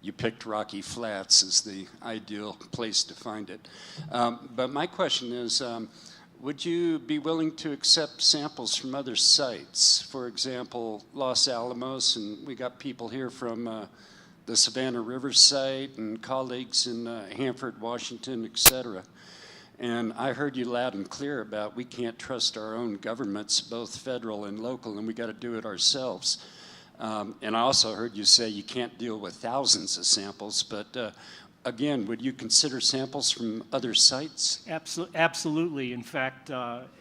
you picked Rocky Flats as the ideal place to find it. But my question is, would you be willing to accept samples from other sites? For example, Los Alamos, and we got people here from the Savannah River site and colleagues in Hanford, Washington, et cetera. And I heard you loud and clear about we can't trust our own governments, both federal and local, and we got to do it ourselves. And I also heard you say you can't deal with thousands of samples, but again, would you consider samples from other sites? Absolutely. In fact,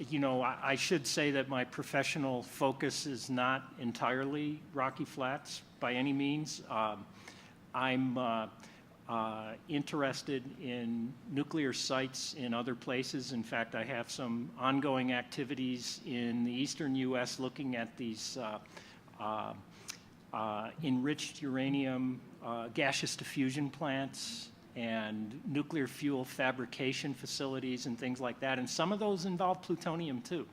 you know, I should say that my professional focus is not entirely Rocky Flats by any means. I'm interested in nuclear sites in other places. In fact, I have some ongoing activities in the eastern U.S. looking at these enriched uranium gaseous diffusion plants and nuclear fuel fabrication facilities and things like that. And some of those involve plutonium too.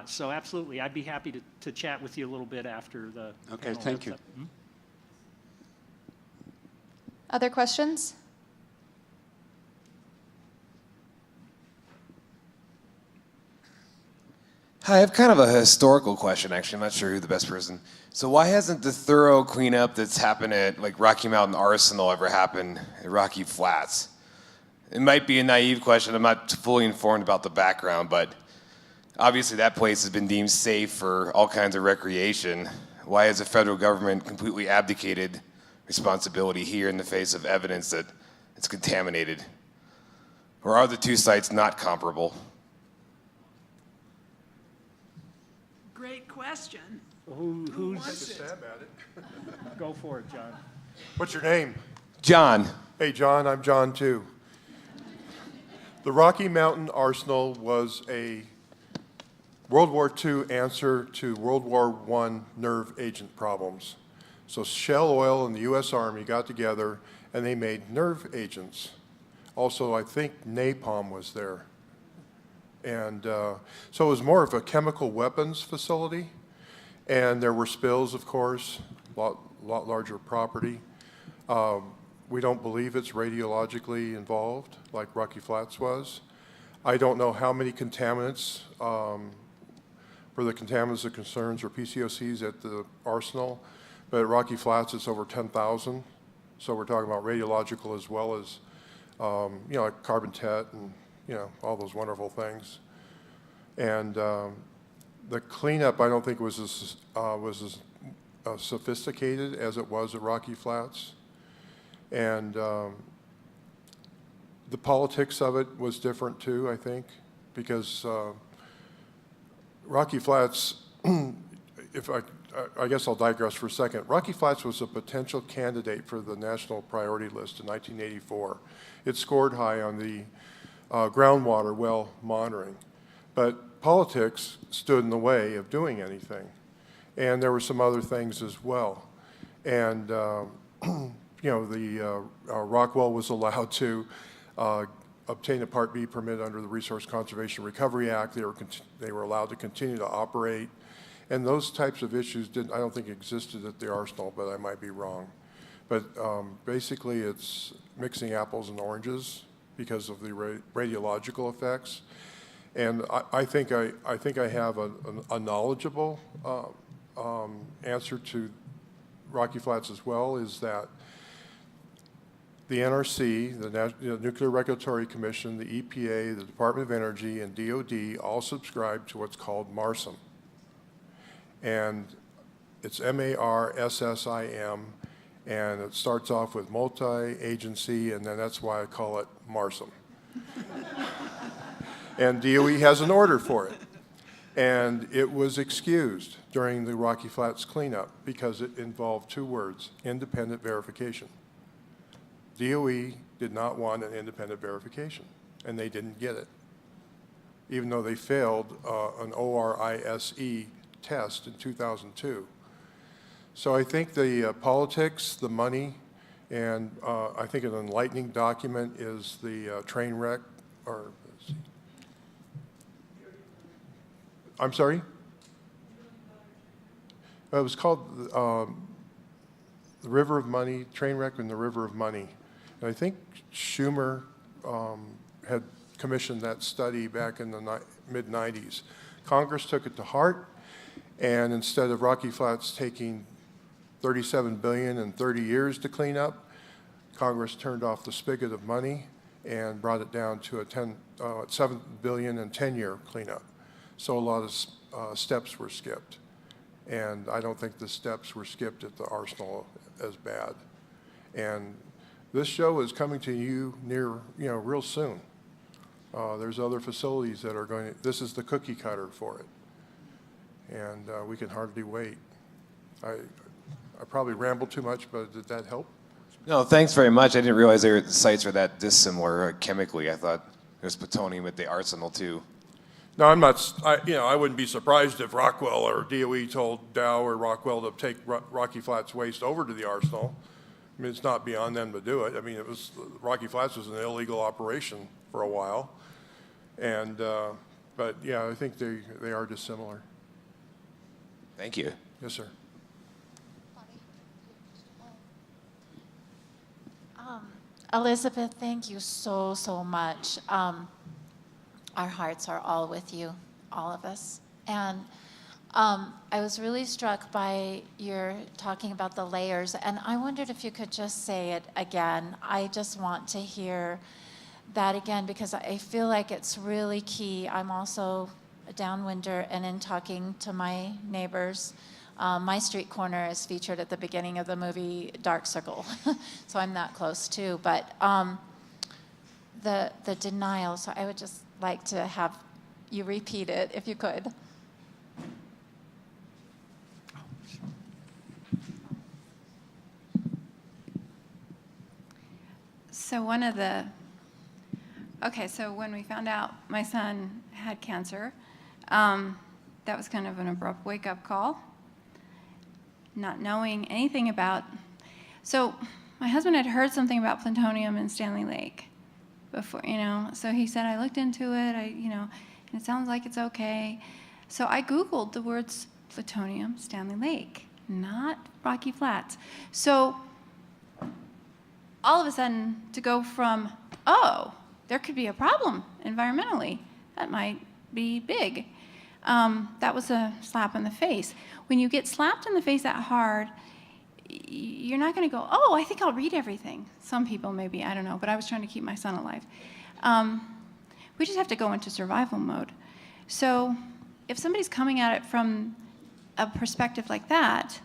So absolutely, I'd be happy to chat with you a little bit after the Okay, thank you. Other questions? Hi, I have kind of a historical question, actually. I'm not sure who the best person. So why hasn't the thorough cleanup that's happened at like Rocky Mountain Arsenal ever happened at Rocky Flats? It might be a naive question. I'm not fully informed about the background, but obviously that place has been deemed safe for all kinds of recreation. Why has the federal government completely abdicated responsibility here in the face of evidence that it's contaminated? Or are the two sites not comparable? Great question. Who's wants it? Stab at it. Go for it, John. What's your name? John. Hey, John, I'm John too. The Rocky Mountain Arsenal was a World War II answer to World War I nerve agent problems. So Shell Oil and the U.S. Army got together and they made nerve agents. Also, I think napalm was there. And so it was more of a chemical weapons facility. And there were spills, of course, a lot larger property. We don't believe it's radiologically involved like Rocky Flats was. I don't know how many contaminants, for the contaminants of concerns or PCOCs at the arsenal, but at Rocky Flats it's over 10,000. So we're talking about radiological as well as, you know, like carbon tet and, you know, all those wonderful things. And the cleanup, I don't think was as sophisticated as it was at Rocky Flats. And the politics of it was different too, I think, because Rocky Flats, I guess I'll digress for a second. Rocky Flats was a potential candidate for the National Priority List in 1984. It scored high on the groundwater well monitoring. But politics stood in the way of doing anything. And there were some other things as well. And, you know, the Rockwell was allowed to obtain a Part B permit under the Resource Conservation Recovery Act. They were allowed to continue to operate. And those types of issues I don't think existed at the arsenal, but I might be wrong. But basically it's mixing apples and oranges because of the radiological effects. And I think I have a knowledgeable answer to Rocky Flats as well, is that the NRC, the Nuclear Regulatory Commission, the EPA, the Department of Energy, and DOD all subscribe to what's called MARSIM. And it's MARSSIM, and it starts off with multi-agency, and then that's why I call it MARSIM. And DOE has an order for it. And it was excused during the Rocky Flats cleanup because it involved two words: independent verification. DOE did not want an independent verification, and they didn't get it, even though they failed an ORISE test in 2002. So I think the politics, the money, and I think an enlightening document is the train wreck, or I'm sorry? It was called the River of Money, train wreck in the River of Money. And I think Schumer had commissioned that study back in the mid-90s. Congress took it to heart, and instead of Rocky Flats taking $37 billion in 30 years to clean up. Congress turned off the spigot of money and brought it down to a $7 billion in 10-year cleanup. So a lot of steps were skipped. And I don't think the steps were skipped at the arsenal as bad. And this show is coming to you real soon. There's other facilities that are going to, this is the cookie cutter for it. And we can hardly wait. I probably rambled too much, but did that help? No, thanks very much. I didn't realize the sites were that dissimilar chemically. I thought there's plutonium at the arsenal too. No, I'm not, I wouldn't be surprised if Rockwell or DOE told Dow or Rockwell to take Rocky Flats waste over to the arsenal. I mean, it's not beyond them to do it. I mean, Rocky Flats was an illegal operation for a while. And, but yeah, I think they are dissimilar. Thank you. Yes, sir. Elizabeth, thank you so, so much. Our hearts are all with you, all of us. And I was really struck by your talking about the layers, and I wondered if you could just say it again. I just want to hear that again because I feel like it's really key. I'm also a downwinder, and in talking to my neighbors, my street corner is featured at the beginning of the movie Dark Circle, so I'm that close too. But the denial, so I would just like to have you repeat it if you could. So so when we found out my son had cancer, that was kind of an abrupt wake-up call, not knowing anything about. So my husband had heard something about plutonium in Stanley Lake before, so he said, I looked into it, and it sounds like it's okay. So I Googled the words plutonium, Stanley Lake, not Rocky Flats. So all of a sudden, to go from, oh, there could be a problem environmentally, that might be big. That was a slap in the face. When you get slapped in the face that hard, you're not going to go, oh, I think I'll read everything. Some people maybe, I don't know, but I was trying to keep my son alive. We just have to go into survival mode. So if somebody's coming at it from a perspective like that,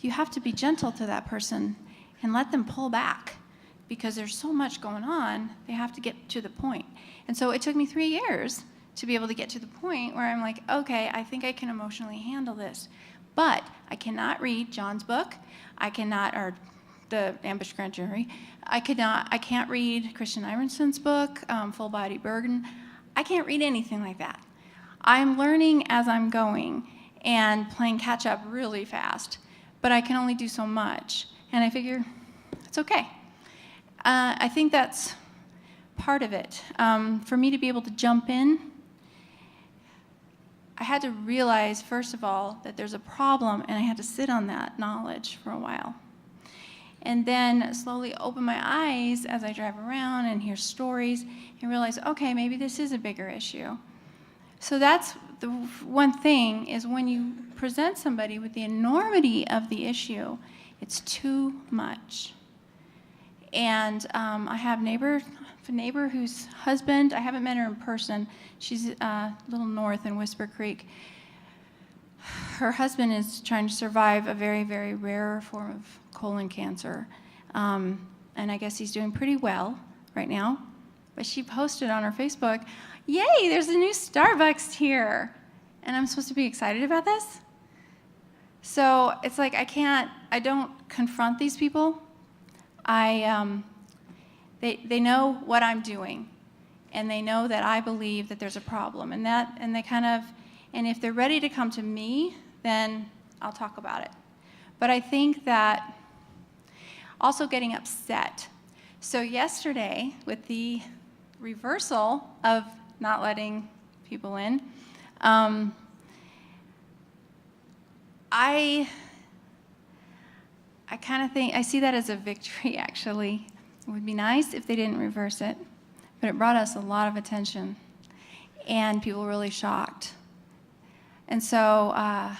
you have to be gentle to that person and let them pull back because there's so much going on, they have to get to the point. And so it took me 3 years to be able to get to the point where I'm like, okay, I think I can emotionally handle this. But I cannot read John's book. I cannot, or the Ambush Grand Jury. I can't read Christian Ivenson's book, Full Body Burden. I can't read anything like that. I'm learning as I'm going and playing catch up really fast, but I can only do so much. And I figure it's okay. I think that's part of it. For me to be able to jump in, I had to realize, first of all, that there's a problem, and I had to sit on that knowledge for a while. And then slowly open my eyes as I drive around and hear stories and realize, okay, maybe this is a bigger issue. So that's the one thing, is when you present somebody with the enormity of the issue, it's too much. And I have a neighbor whose husband, I haven't met her in person, she's a little north in Whisper Creek. Her husband is trying to survive a very, very rare form of colon cancer. And I guess he's doing pretty well right now. But she posted on her Facebook, yay, there's a new Starbucks here. And I'm supposed to be excited about this? So it's like I don't confront these people. They know what I'm doing, and they know that I believe that there's a problem, and if they're ready to come to me, then I'll talk about it. But I think that also getting upset. So yesterday, with the reversal of not letting people in, I kind of think, I see that as a victory, actually. It would be nice if they didn't reverse it, but it brought us a lot of attention, and people were really shocked. And so I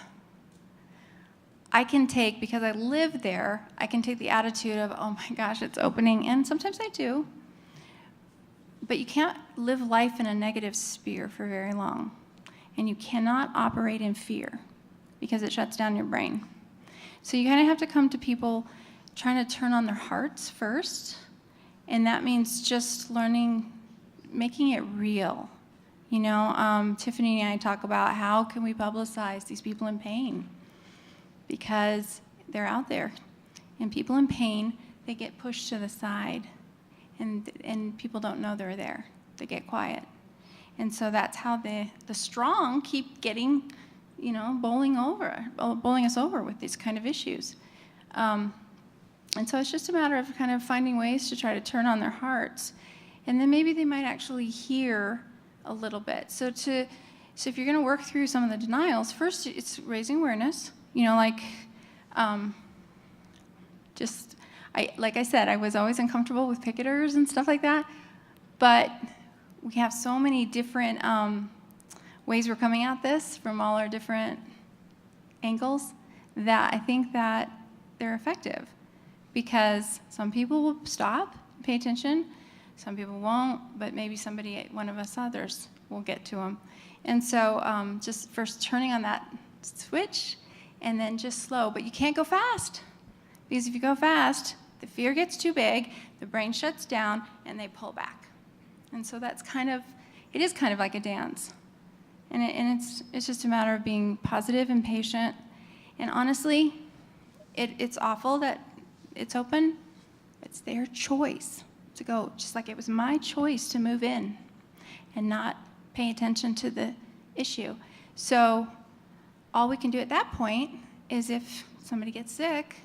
I can take, because I live there, I can take the attitude of, oh my gosh, it's opening, and sometimes I do. But you can't live life in a negative sphere for very long. And you cannot operate in fear because it shuts down your brain. So you kind of have to come to people trying to turn on their hearts first. And that means just learning, making it real. You know, Tiffany and I talk about how can we publicize these people in pain? Because they're out there. And people in pain, they get pushed to the side. And people don't know they're there. They get quiet. And so that's how the strong keep getting, you know, bowling us over with these kind of issues. And so it's just a matter of kind of finding ways to try to turn on their hearts. And then maybe they might actually hear a little bit. So if you're going to work through some of the denials, first it's raising awareness. You know, like, like I said, I was always uncomfortable with picketers and stuff like that. But we have so many different ways we're coming at this from all our different angles that I think that they're effective. Because some people will stop, pay attention, some people won't, but maybe one of us others will get to them. And so just first turning on that switch and then just slow. But you can't go fast, because if you go fast, the fear gets too big, the brain shuts down, and they pull back. And so it is kind of like a dance. And it's just a matter of being positive and patient. And honestly, it's awful that it's open. It's their choice to go, just like it was my choice to move in and not pay attention to the issue. So all we can do at that point is if somebody gets sick,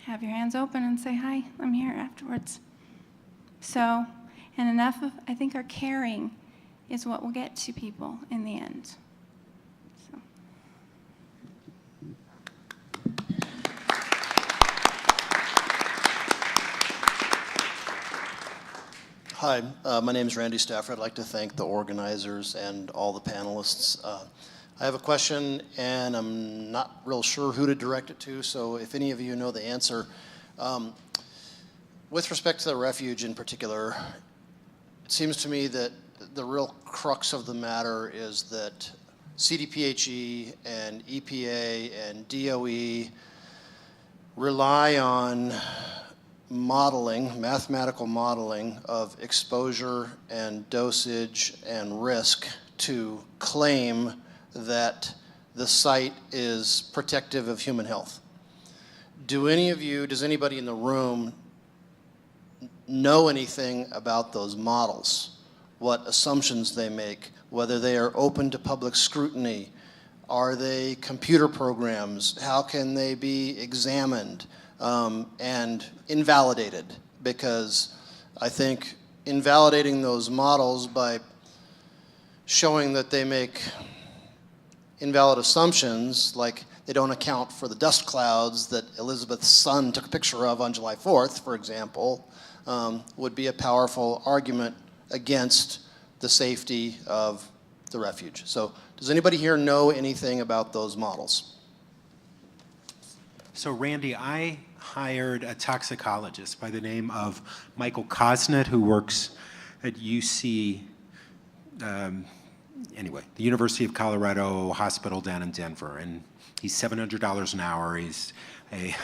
have your hands open and say, hi, I'm here afterwards. So, and enough of, I think our caring is what will get to people in the end. So. Hi, my name is Randy Stafford. I'd like to thank the organizers and all the panelists. I have a question, and I'm not real sure who to direct it to, so if any of you know the answer. With respect to the refuge in particular, it seems to me that the real crux of the matter is that CDPHE and EPA and DOE rely on modeling, mathematical modeling of exposure and dosage and risk to claim that the site is protective of human health. Does anybody in the room know anything about those models? What assumptions they make, whether they are open to public scrutiny? Are they computer programs? How can they be examined and invalidated? Because I think invalidating those models by showing that they make invalid assumptions, like they don't account for the dust clouds that Elizabeth's son took a picture of on July 4th, for example, would be a powerful argument against the safety of the refuge. So does anybody here know anything about those models? So Randy, I hired a toxicologist by the name of Michael Kosnet, who works at UC, the University of Colorado Hospital down in Denver, and he's $700 an hour. He's a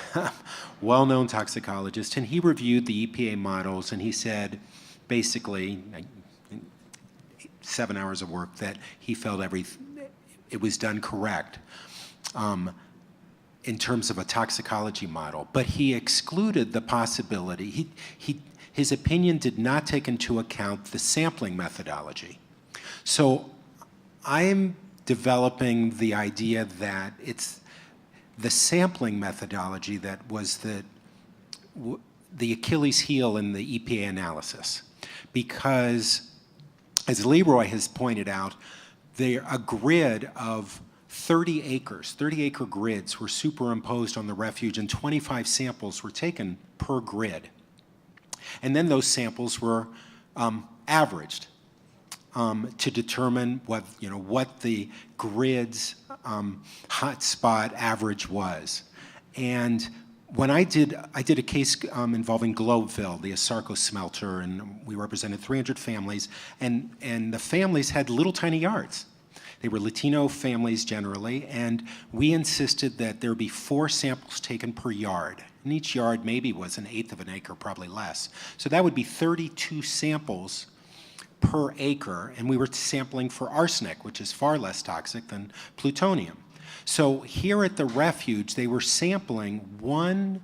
well-known toxicologist, and he reviewed the EPA models, and he said, basically, 7 hours of work, that he felt it was done correct in terms of a toxicology model. But he excluded the possibility, his opinion did not take into account the sampling methodology. So I'm developing the idea that it's the sampling methodology that was the Achilles heel in the EPA analysis. Because, as Leroy has pointed out, a grid of 30 acres, 30-acre grids were superimposed on the refuge, and 25 samples were taken per grid. And then those samples were averaged. to determine what the grid's hotspot average was. And when I did a case involving Globeville, the Asarco smelter, and we represented 300 families, and the families had little tiny yards. They were Latino families generally, and we insisted that there be 4 samples taken per yard. And each yard maybe was 1/8 of an acre, probably less. So that would be 32 samples per acre, and we were sampling for arsenic, which is far less toxic than plutonium. So here at the Refuge, they were sampling 1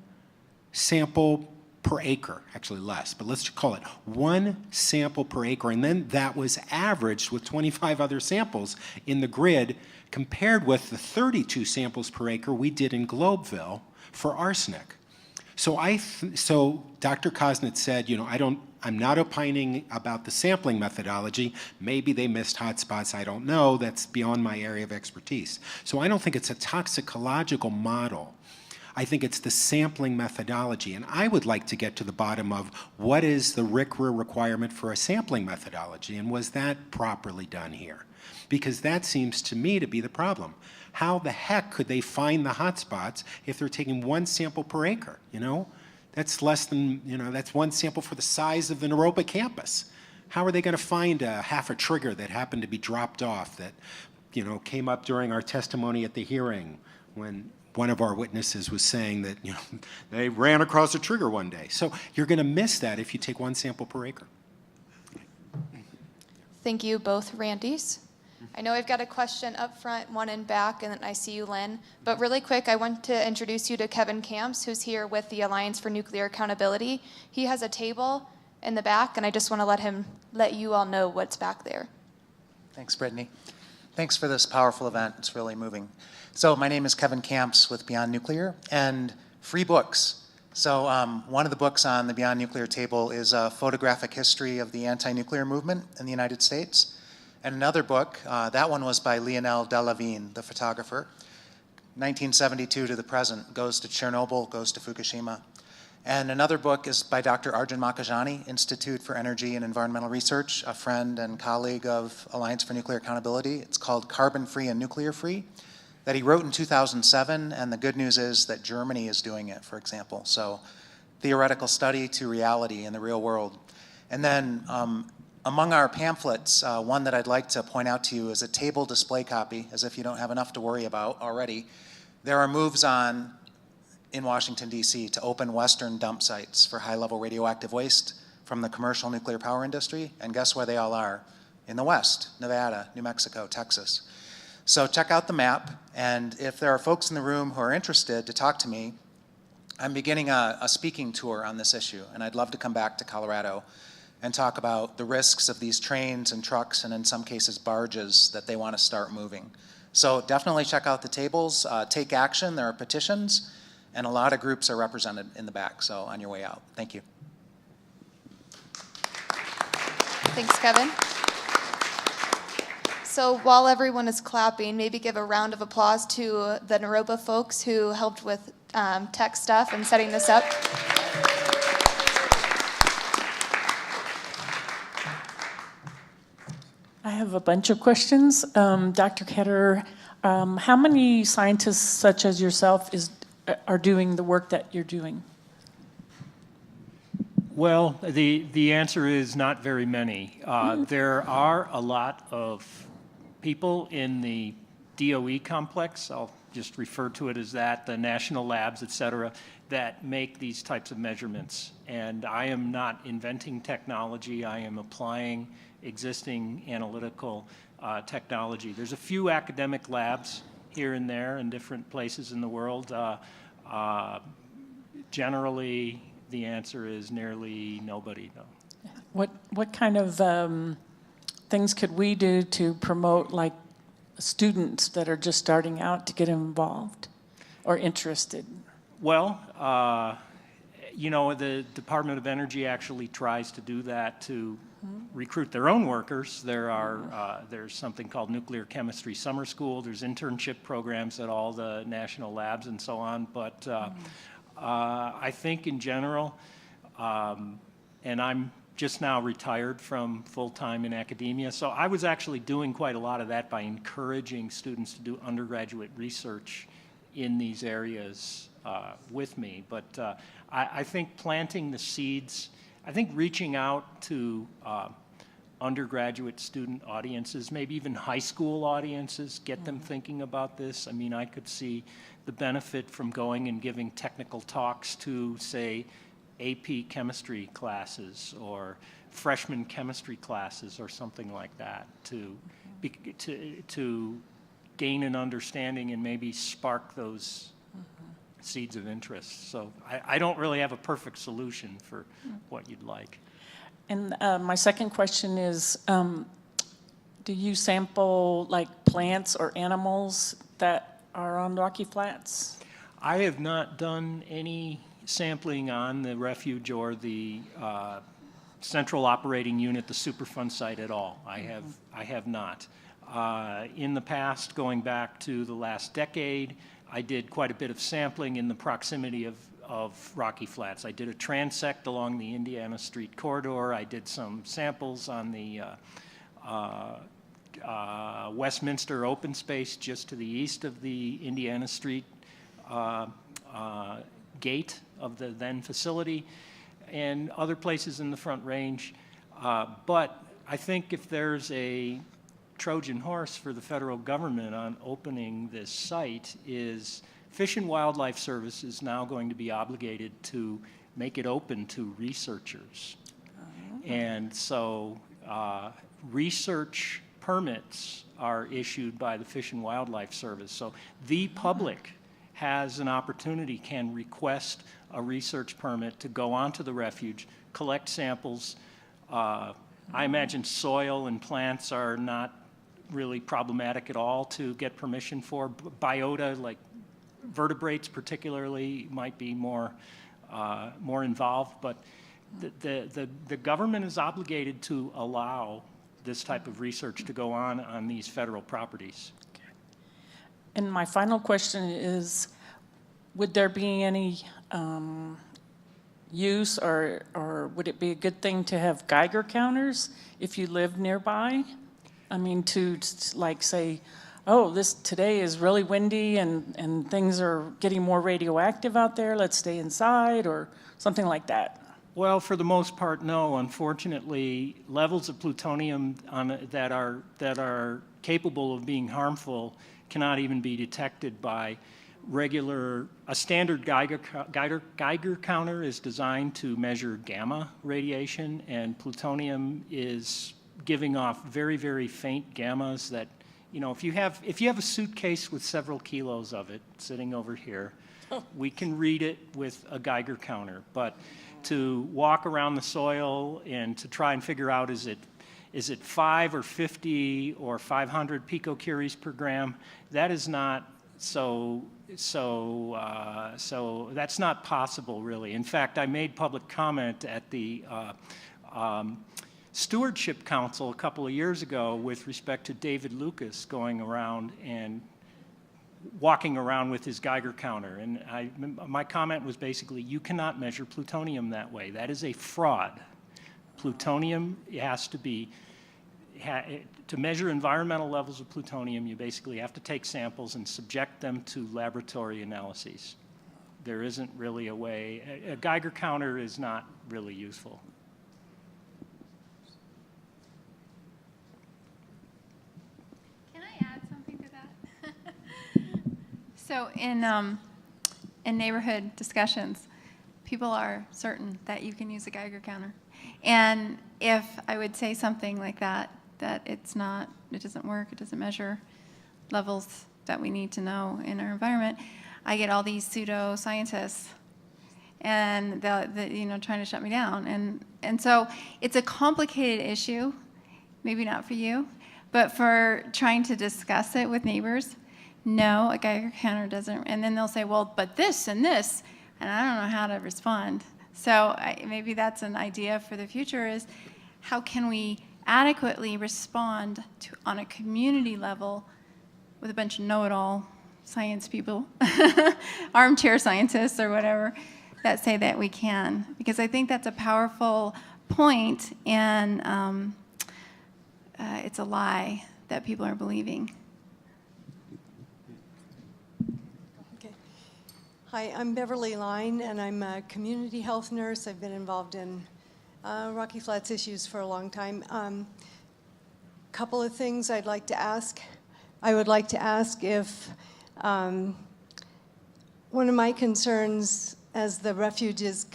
sample per acre, actually less, but let's just call it 1 sample per acre, and then that was averaged with 25 other samples in the grid compared with the 32 samples per acre we did in Globeville for arsenic. So Dr. Kosnitz said, I'm not opining about the sampling methodology. Maybe they missed hotspots, I don't know. That's beyond my area of expertise. So I don't think it's a toxicological model. I think it's the sampling methodology. And I would like to get to the bottom of what is the RCRA requirement for a sampling methodology, and was that properly done here? Because that seems to me to be the problem. How the heck could they find the hotspots if they're taking 1 sample per acre, That's less than, that's 1 sample for the size of the Naropa campus. How are they going to find half a trigger that happened to be dropped off that, came up during our testimony at the hearing when one of our witnesses was saying that, they ran across a trigger one day. So you're going to miss that if you take 1 sample per acre. Thank you, both Randys. I know I've got a question up front, one in back, and then I see you, Lynn. But really quick, I want to introduce you to Kevin Camps, who's here with the Alliance for Nuclear Accountability. He has a table in the back, and I just want to let you all know what's back there. Thanks, Brittany. Thanks for this powerful event. It's really moving. So my name is Kevin Camps with Beyond Nuclear, and free books. So one of the books on the Beyond Nuclear table is a photographic history of the anti-nuclear movement in the United States. And another book, that one was by Lionel Delavigne, the photographer. 1972 to the present, goes to Chernobyl, goes to Fukushima. And another book is by Dr. Arjun Makhijani, Institute for Energy and Environmental Research, a friend and colleague of Alliance for Nuclear Accountability. It's called Carbon Free and Nuclear Free, that he wrote in 2007, and the good news is that Germany is doing it, for example. So theoretical study to reality in the real world. And then among our pamphlets, one that I'd like to point out to you is a table display copy, as if you don't have enough to worry about already. There are moves on in Washington, D.C. to open Western dump sites for high-level radioactive waste from the commercial nuclear power industry, and guess where they all are? In the West, Nevada, New Mexico, Texas. So check out the map, and if there are folks in the room who are interested to talk to me, I'm beginning a speaking tour on this issue, and I'd love to come back to Colorado and talk about the risks of these trains and trucks and in some cases barges that they want to start moving. So definitely check out the tables, take action, there are petitions, and a lot of groups are represented in the back, so on your way out. Thank you. Thanks, Kevin. So while everyone is clapping, maybe give a round of applause to the Naropa folks who helped with tech stuff and setting this up. I have a bunch of questions. Dr. Ketterer, how many scientists such as yourself are doing the work that you're doing? Well, the answer is not very many. There are a lot of people in the DOE complex, I'll just refer to it as that, the national labs, et cetera, that make these types of measurements. And I am not inventing technology, I am applying existing analytical technology. There's a few academic labs here and there in different places in the world. Generally, the answer is nearly nobody, though. What kind of things could we do to promote, like, students that are just starting out to get involved or interested? Well, the Department of Energy actually tries to do that to recruit their own workers. There's something called Nuclear Chemistry Summer School. There's internship programs at all the national labs and so on. But I think in general, and I'm just now retired from full-time in academia. So I was actually doing quite a lot of that by encouraging students to do undergraduate research in these areas with me. But I think planting the seeds, I think reaching out to undergraduate student audiences, maybe even high school audiences, get them thinking about this. I mean, I could see the benefit from going and giving technical talks to, say, AP chemistry classes or freshman chemistry classes or something like that to gain an understanding and maybe spark those seeds of interest. So I don't really have a perfect solution for what you'd like. And my second question is, do you sample like plants or animals that are on Rocky Flats? I have not done any sampling on the Refuge or the Central Operating Unit, the Superfund site at all. I have not. In the past, going back to the last decade, I did quite a bit of sampling in the proximity of Rocky Flats. I did a transect along the Indiana Street corridor. I did some samples on the Westminster open space just to the east of the Indiana Street gate of the then facility, and other places in the Front Range. But I think if there's a Trojan horse for the federal government on opening this site, is Fish and Wildlife Service is now going to be obligated to make it open to researchers. And so research permits are issued by the Fish and Wildlife Service. So the public has an opportunity, can request a research permit to go onto the refuge, collect samples. I imagine soil and plants are not really problematic at all to get permission for. Biota, like vertebrates particularly, might be more involved, but the government is obligated to allow this type of research to go on these federal properties. And my final question is, would there be any use or would it be a good thing to have Geiger counters if you live nearby? I mean, to like say, oh, today is really windy and things are getting more radioactive out there, let's stay inside, or something like that. Well, for the most part, no. Unfortunately, levels of plutonium that are capable of being harmful cannot even be detected by a standard Geiger counter is designed to measure gamma radiation, and plutonium is giving off very, very faint gammas that, you know, if you have a suitcase with several kilos of it sitting over here, we can read it with a Geiger counter. But to walk around the soil and to try and figure out is it 5 or 50 or 500 picocuries per gram, that is not so that's not possible, really. In fact, I made public comment at the Stewardship Council a couple of years ago with respect to David Lucas going around and walking around with his Geiger counter. And my comment was basically, you cannot measure plutonium that way. That is a fraud. Plutonium has to be, to measure environmental levels of plutonium, you basically have to take samples and subject them to laboratory analyses. There isn't really a way. A Geiger counter is not really useful. Can I add something to that? So in neighborhood discussions, people are certain that you can use a Geiger counter. And if I would say something like that it doesn't work, it doesn't measure levels that we need to know in our environment, I get all these pseudo-scientists and trying to shut me down. And so it's a complicated issue, maybe not for you, but for trying to discuss it with neighbors. No, a Geiger counter doesn't, and then they'll say, well, but this and this, and I don't know how to respond. So maybe that's an idea for the future, is how can we adequately respond to, on a community level, with a bunch of know-it-all science people, armchair scientists or whatever, that say that we can. Because I think that's a powerful point, and it's a lie that people are believing. Okay. Hi, I'm Beverly Line, and I'm a community health nurse. I've been involved in Rocky Flats issues for a long time. Couple of things I'd like to ask. I would like to ask if one of my concerns as the refuge is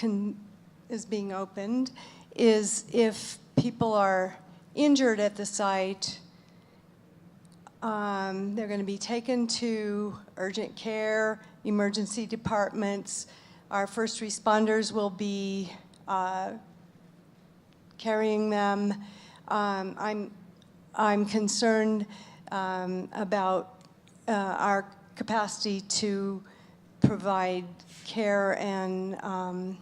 being opened is if people are injured at the site, they're going to be taken to urgent care, emergency departments. Our first responders will be carrying them. I'm concerned about our capacity to provide care and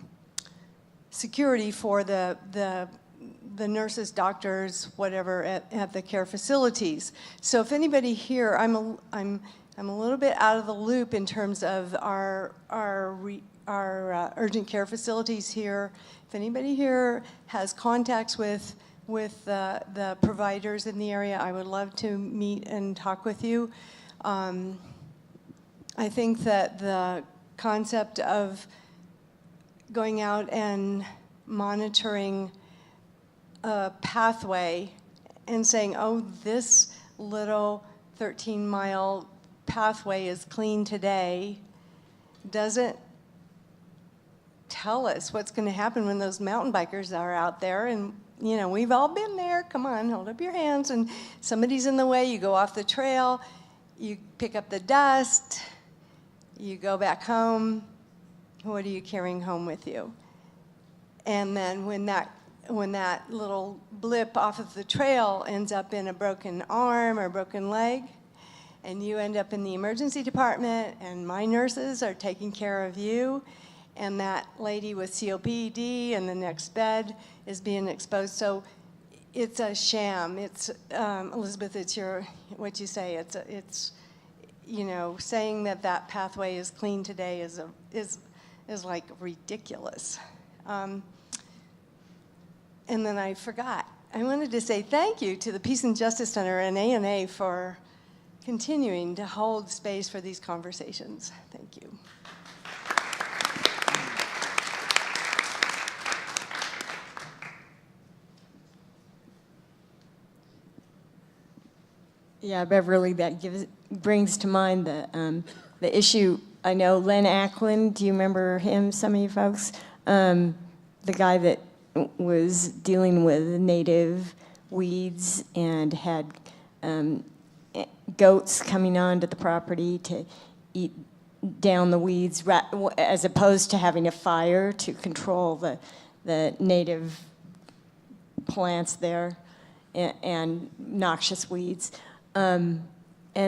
security for the nurses, doctors, whatever at the care facilities. So if anybody here, I'm a little bit out of the loop in terms of our urgent care facilities here. If anybody here has contacts with the providers in the area, I would love to meet and talk with you. I think that the concept of going out and monitoring a pathway and saying, oh, this little 13-mile pathway is clean today, doesn't tell us what's going to happen when those mountain bikers are out there. And you know, we've all been there. Come on, hold up your hands. And somebody's in the way. You go off the trail. You pick up the dust. You go back home. What are you carrying home with you? And then when that little blip off of the trail ends up in a broken arm or broken leg, and you end up in the emergency department, and my nurses are taking care of you, and that lady with COPD in the next bed is being exposed. So it's a sham. It's Elizabeth, it's what you say. It's you know, saying that pathway is clean today is like ridiculous. And then I forgot. I wanted to say thank you to the Peace and Justice Center and ANA for continuing to hold space for these conversations. Thank you. Yeah, Beverly, that brings to mind the issue. I know Len Ackland, do you remember him, some of you folks? The guy that was dealing with native weeds and had goats coming onto the property to eat down the weeds, as opposed to having a fire to control the native plants there and noxious weeds. And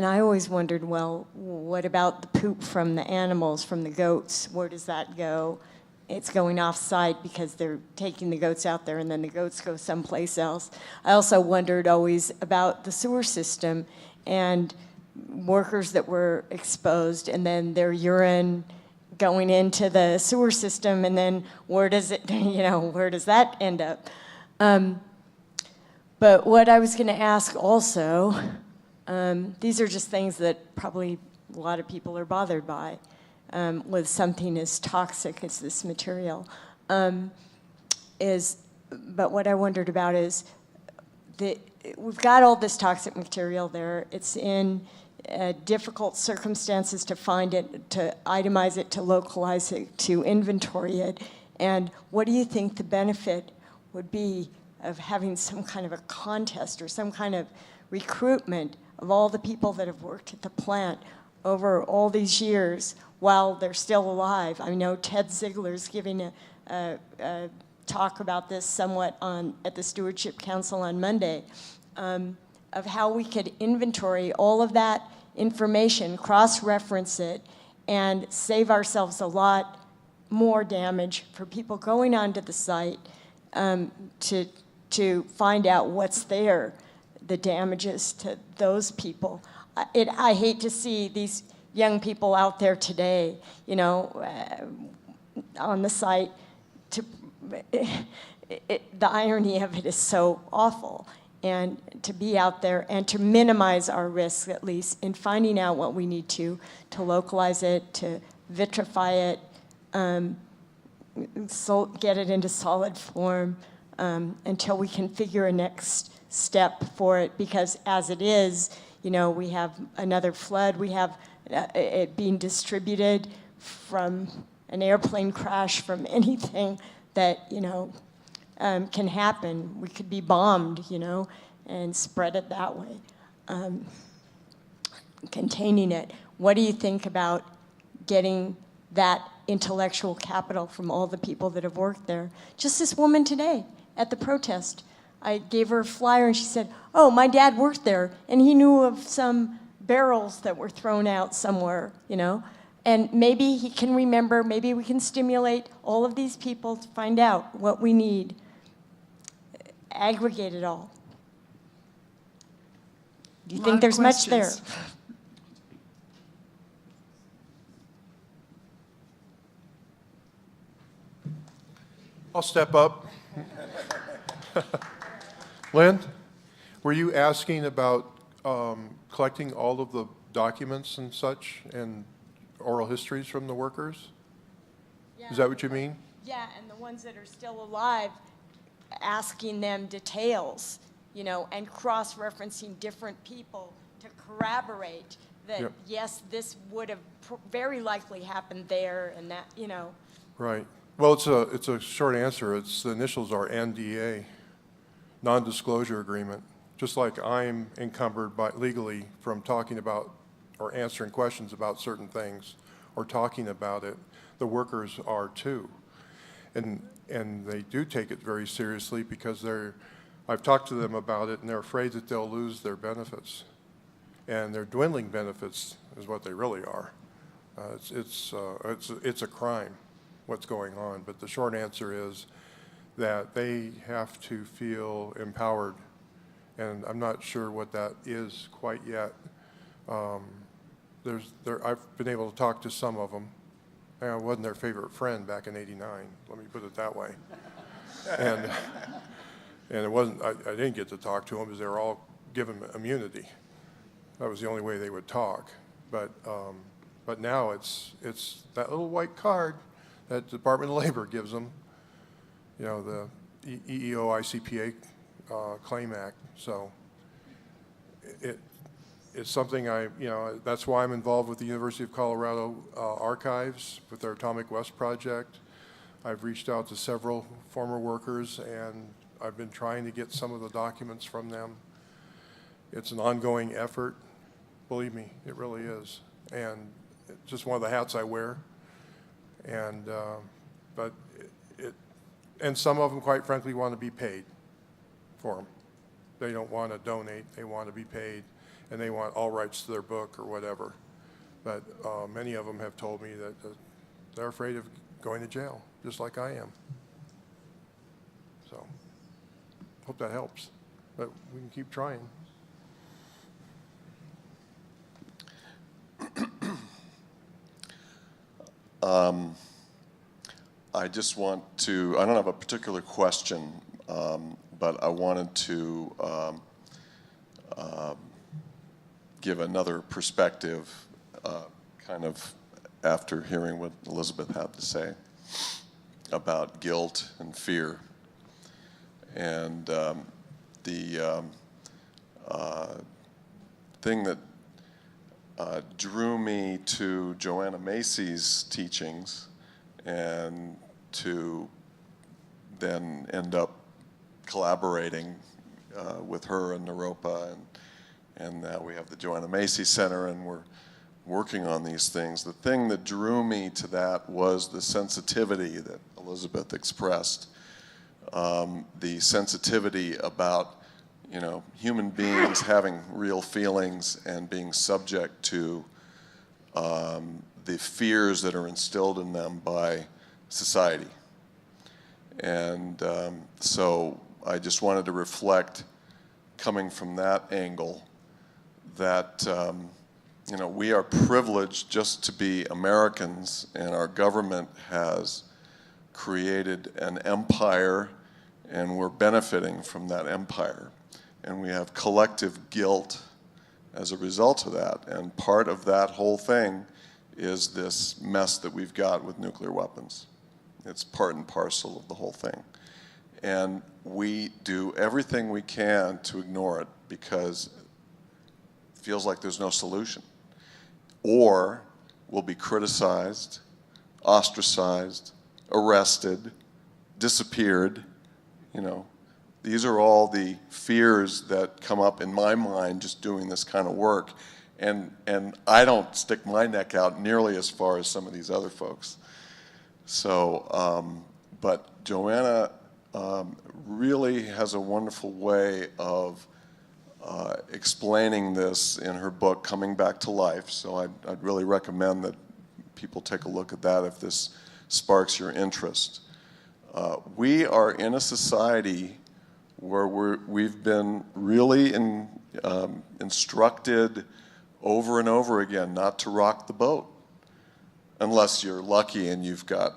I always wondered, well, what about the poop from the animals, from the goats? Where does that go? It's going off-site because they're taking the goats out there and then the goats go someplace else. I also wondered always about the sewer system and workers that were exposed and then their urine going into the sewer system and then where does it, where does that end up? But what I was going to ask also, these are just things that probably a lot of people are bothered by with something as toxic as this material. But what I wondered about is that we've got all this toxic material there. It's in difficult circumstances to find it, to itemize it, to localize it, to inventory it. And what do you think the benefit would be of having some kind of a contest or some kind of recruitment of all the people that have worked at the plant over all these years while they're still alive? I know Ted Ziegler's giving a talk about this somewhat at the Stewardship Council on Monday, of how we could inventory all of that information, cross-reference it, and save ourselves a lot more damage for people going onto the site to find out what's there, the damages to those people. I hate to see these young people out there today, on the site the irony of it is so awful. And to be out there and to minimize our risks, at least, in finding out what we need to localize it, to vitrify it, get it into solid form, until we can figure a next step for it. Because as it is, we have another flood, we have it being distributed from an airplane crash, from anything that, can happen. We could be bombed, and spread it that way. Containing it. What do you think about getting that intellectual capital from all the people that have worked there? Just this woman today at the protest, I gave her a flyer and she said, oh, my dad worked there and he knew of some barrels that were thrown out somewhere, And maybe he can remember, maybe we can stimulate all of these people to find out what we need. Aggregate it all. Do you think there's much there? I'll step up. Lynn, were you asking about collecting all of the documents and such and oral histories from the workers? Yeah. Is that what you mean? Yeah, and the ones that are still alive, asking them details, and cross-referencing different people to corroborate that, Yep. yes, this would have very likely happened there and that, Right. Well, it's a short answer. The initials are NDA, non-disclosure agreement. Just like I'm encumbered legally from talking about or answering questions about certain things or talking about it, the workers are too. And they do take it very seriously because I've talked to them about it and they're afraid that they'll lose their benefits. And their dwindling benefits is what they really are. It's a crime what's going on, but the short answer is that they have to feel empowered, and I'm not sure what that is quite yet. I've been able to talk to some of them. I wasn't their favorite friend back in '89, let me put it that way. And it wasn't, I didn't get to talk to them because they were all given immunity. That was the only way they would talk. But now it's that little white card that the Department of Labor gives them, the EEO ICPA Claim Act. So it's something that's why I'm involved with the University of Colorado Archives with their Atomic West project. I've reached out to several former workers and I've been trying to get some of the documents from them. It's an ongoing effort, believe me, it really is. And it's just one of the hats I wear. And and some of them, quite frankly, want to be paid for them. They don't want to donate, they want to be paid, and they want all rights to their book or whatever. But many of them have told me that they're afraid of going to jail, just like I am. So, hope that helps. But we can keep trying. I just want to, I don't have a particular question, but I wanted to give another perspective, kind of after hearing what Elizabeth had to say about guilt and fear. And the thing that drew me to Joanna Macy's teachings and to then end up collaborating with her and Naropa, and now we have the Joanna Macy Center and we're working on these things. The thing that drew me to that was the sensitivity that Elizabeth expressed, the sensitivity about human beings having real feelings and being subject to the fears that are instilled in them by society. And so I just wanted to reflect, coming from that angle, that we are privileged just to be Americans, and our government has created an empire and we're benefiting from that empire. And we have collective guilt as a result of that. And part of that whole thing is this mess that we've got with nuclear weapons. It's part and parcel of the whole thing. And we do everything we can to ignore it because it feels like there's no solution. Or we'll be criticized, ostracized, arrested, disappeared. You know, these are all the fears that come up in my mind just doing this kind of work. And I don't stick my neck out nearly as far as some of these other folks. So, but Joanna really has a wonderful way of explaining this in her book, Coming Back to Life. So I'd really recommend that people take a look at that if this sparks your interest. We are in a society where we've been really instructed over and over again not to rock the boat, unless you're lucky and you've got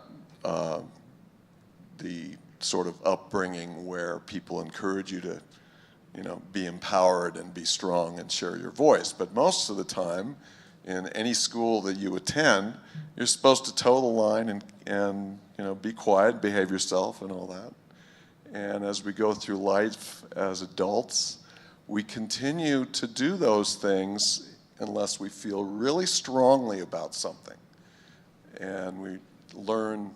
the sort of upbringing where people encourage you to, you know, be empowered and be strong and share your voice. But most of the time, in any school that you attend, you're supposed to toe the line and you know, be quiet, behave yourself and all that. And as we go through life as adults, we continue to do those things unless we feel really strongly about something. And we learn,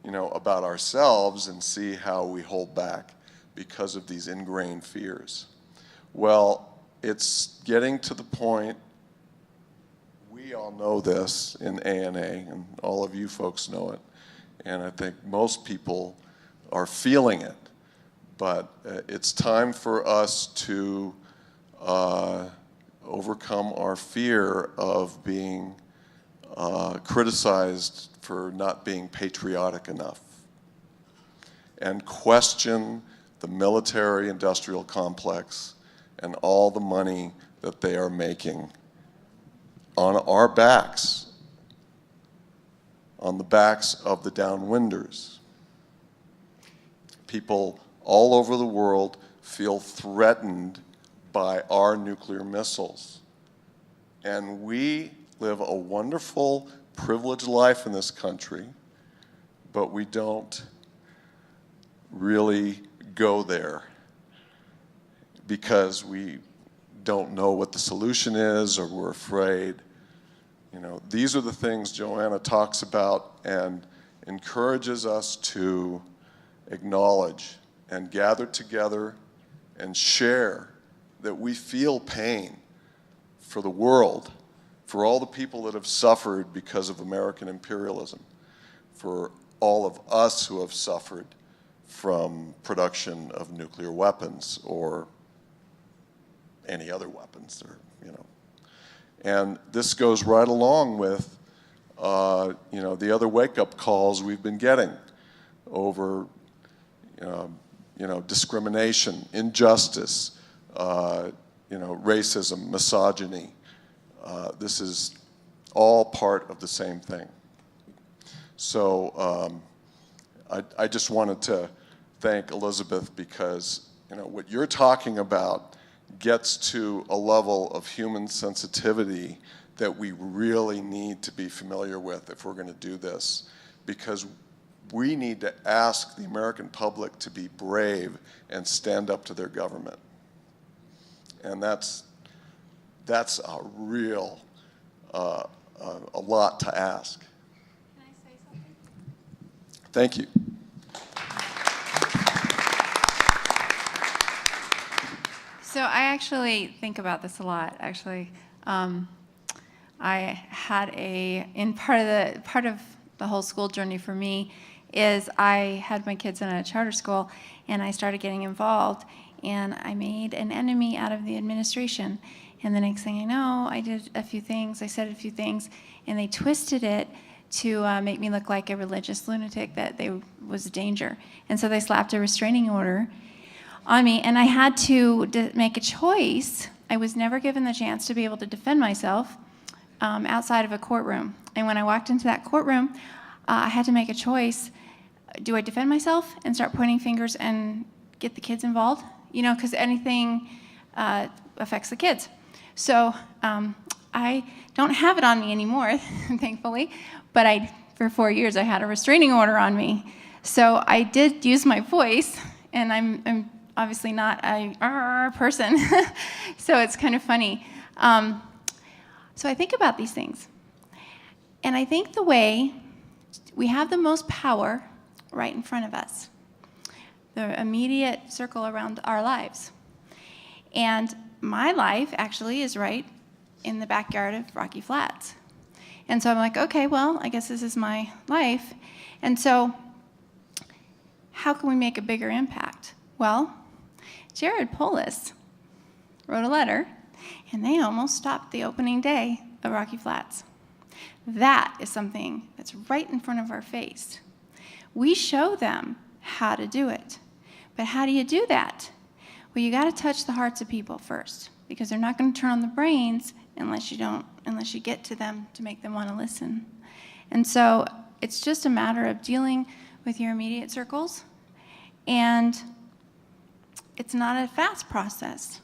you know, about ourselves and see how we hold back because of these ingrained fears. Well, it's getting to the point, we all know this in ANA, and all of you folks know it, and I think most people are feeling it, but it's time for us to overcome our fear of being criticized for not being patriotic enough and question the military-industrial complex and all the money that they are making on our backs, on the backs of the downwinders. People all over the world feel threatened by our nuclear missiles. And we live a wonderful, privileged life in this country, but we don't really go there because we don't know what the solution is or we're afraid. You know, these are the things Joanna talks about and encourages us to acknowledge and gather together and share that we feel pain for the world, for all the people that have suffered because of American imperialism, for all of us who have suffered from production of nuclear weapons or any other weapons, or, you know. And this goes right along with, you know, the other wake-up calls we've been getting over, you know, discrimination, injustice, you know, racism, misogyny. This is all part of the same thing. So I just wanted to thank Elizabeth because, you know, what you're talking about gets to a level of human sensitivity that we really need to be familiar with if we're going to do this, because we need to ask the American public to be brave and stand up to their government. And that's a real, a lot to ask. Can I say something? Thank you. So I actually think about this a lot, actually. I had part of the whole school journey for me is I had my kids in a charter school and I started getting involved and I made an enemy out of the administration. And the next thing I know, I did a few things, I said a few things, and they twisted it to make me look like a religious lunatic, that there was a danger. And so they slapped a restraining order on me, and I had to make a choice. I was never given the chance to be able to defend myself outside of a courtroom. And when I walked into that courtroom, I had to make a choice. do I defend myself and start pointing fingers and get the kids involved? You know, because anything affects the kids. So I don't have it on me anymore, thankfully, but for 4 years I had a restraining order on me. So I did use my voice, and I'm obviously not a person, so it's kind of funny. So I think about these things, and I think the way we have the most power right in front of us, the immediate circle around our lives. And my life actually is right in the backyard of Rocky Flats. And so I'm like, okay, well, I guess this is my life. And so how can we make a bigger impact? Well, Jared Polis wrote a letter, and they almost stopped the opening day of Rocky Flats. That is something that's right in front of our face. We show them how to do it. But how do you do that? Well, you got to touch the hearts of people first, because they're not going to turn on the brains unless you get to them to make them want to listen. And so it's just a matter of dealing with your immediate circles, and it's not a fast process.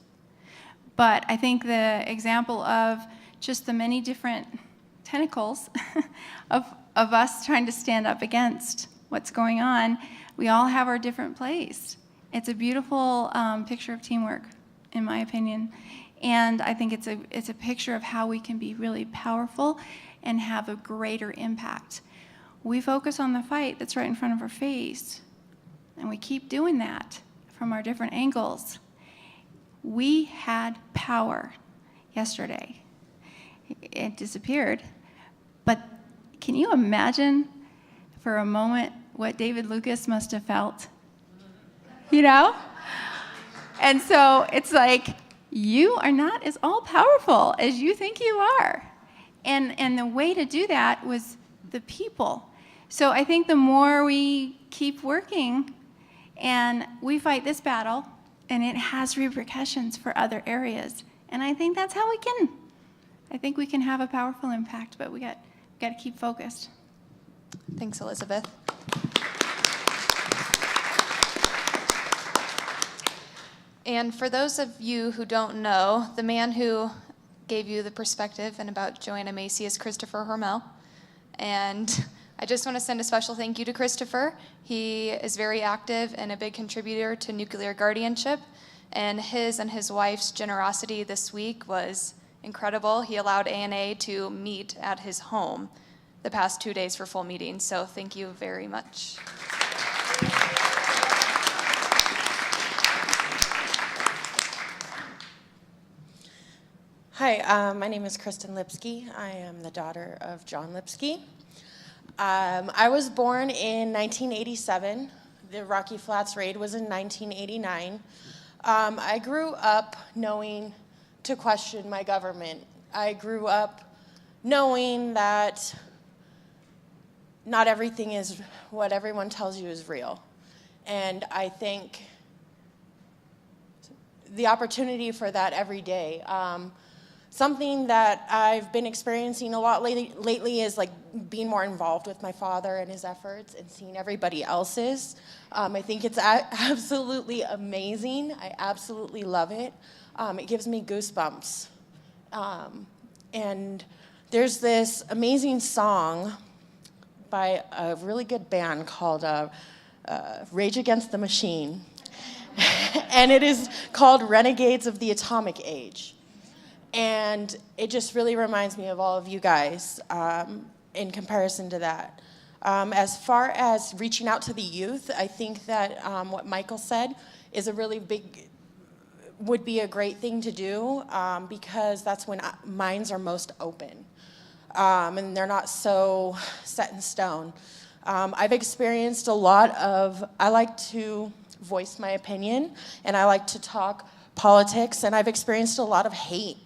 But I think the example of just the many different tentacles of us trying to stand up against what's going on, we all have our different place. It's a beautiful picture of teamwork, in my opinion. And I think it's a picture of how we can be really powerful and have a greater impact. We focus on the fight that's right in front of our face, and we keep doing that from our different angles. We had power yesterday. It disappeared. But can you imagine for a moment what David Lucas must have felt? You know? And so it's like, you are not as all-powerful as you think you are. And the way to do that was the people. So I think the more we keep working and we fight this battle, and it has repercussions for other areas. And I think that's how we can have a powerful impact, but we got to keep focused. Thanks, Elizabeth. And for those of you who don't know, the man who gave you the perspective and about Joanna Macy is Christopher Hormel. And I just want to send a special thank you to Christopher. He is very active and a big contributor to nuclear guardianship. And his wife's generosity this week was incredible. He allowed ANA to meet at his home the past 2 days for full meetings. So thank you very much. Hi, my name is Kristen Lipsky. I am the daughter of John Lipsky. I was born in 1987. The Rocky Flats raid was in 1989. I grew up knowing to question my government. I grew up knowing that not everything is what everyone tells you is real. And I think the opportunity for that every day. Something that I've been experiencing a lot lately is like being more involved with my father and his efforts and seeing everybody else's. I think it's absolutely amazing. I absolutely love it. It gives me goosebumps. And there's this amazing song by a really good band called Rage Against the Machine. And it is called Renegades of the Atomic Age. And it just really reminds me of all of you guys in comparison to that. As far as reaching out to the youth, I think that what Michael said is would be a great thing to do because that's when minds are most open and they're not so set in stone. I've experienced a lot I like to voice my opinion and I like to talk politics, and I've experienced a lot of hate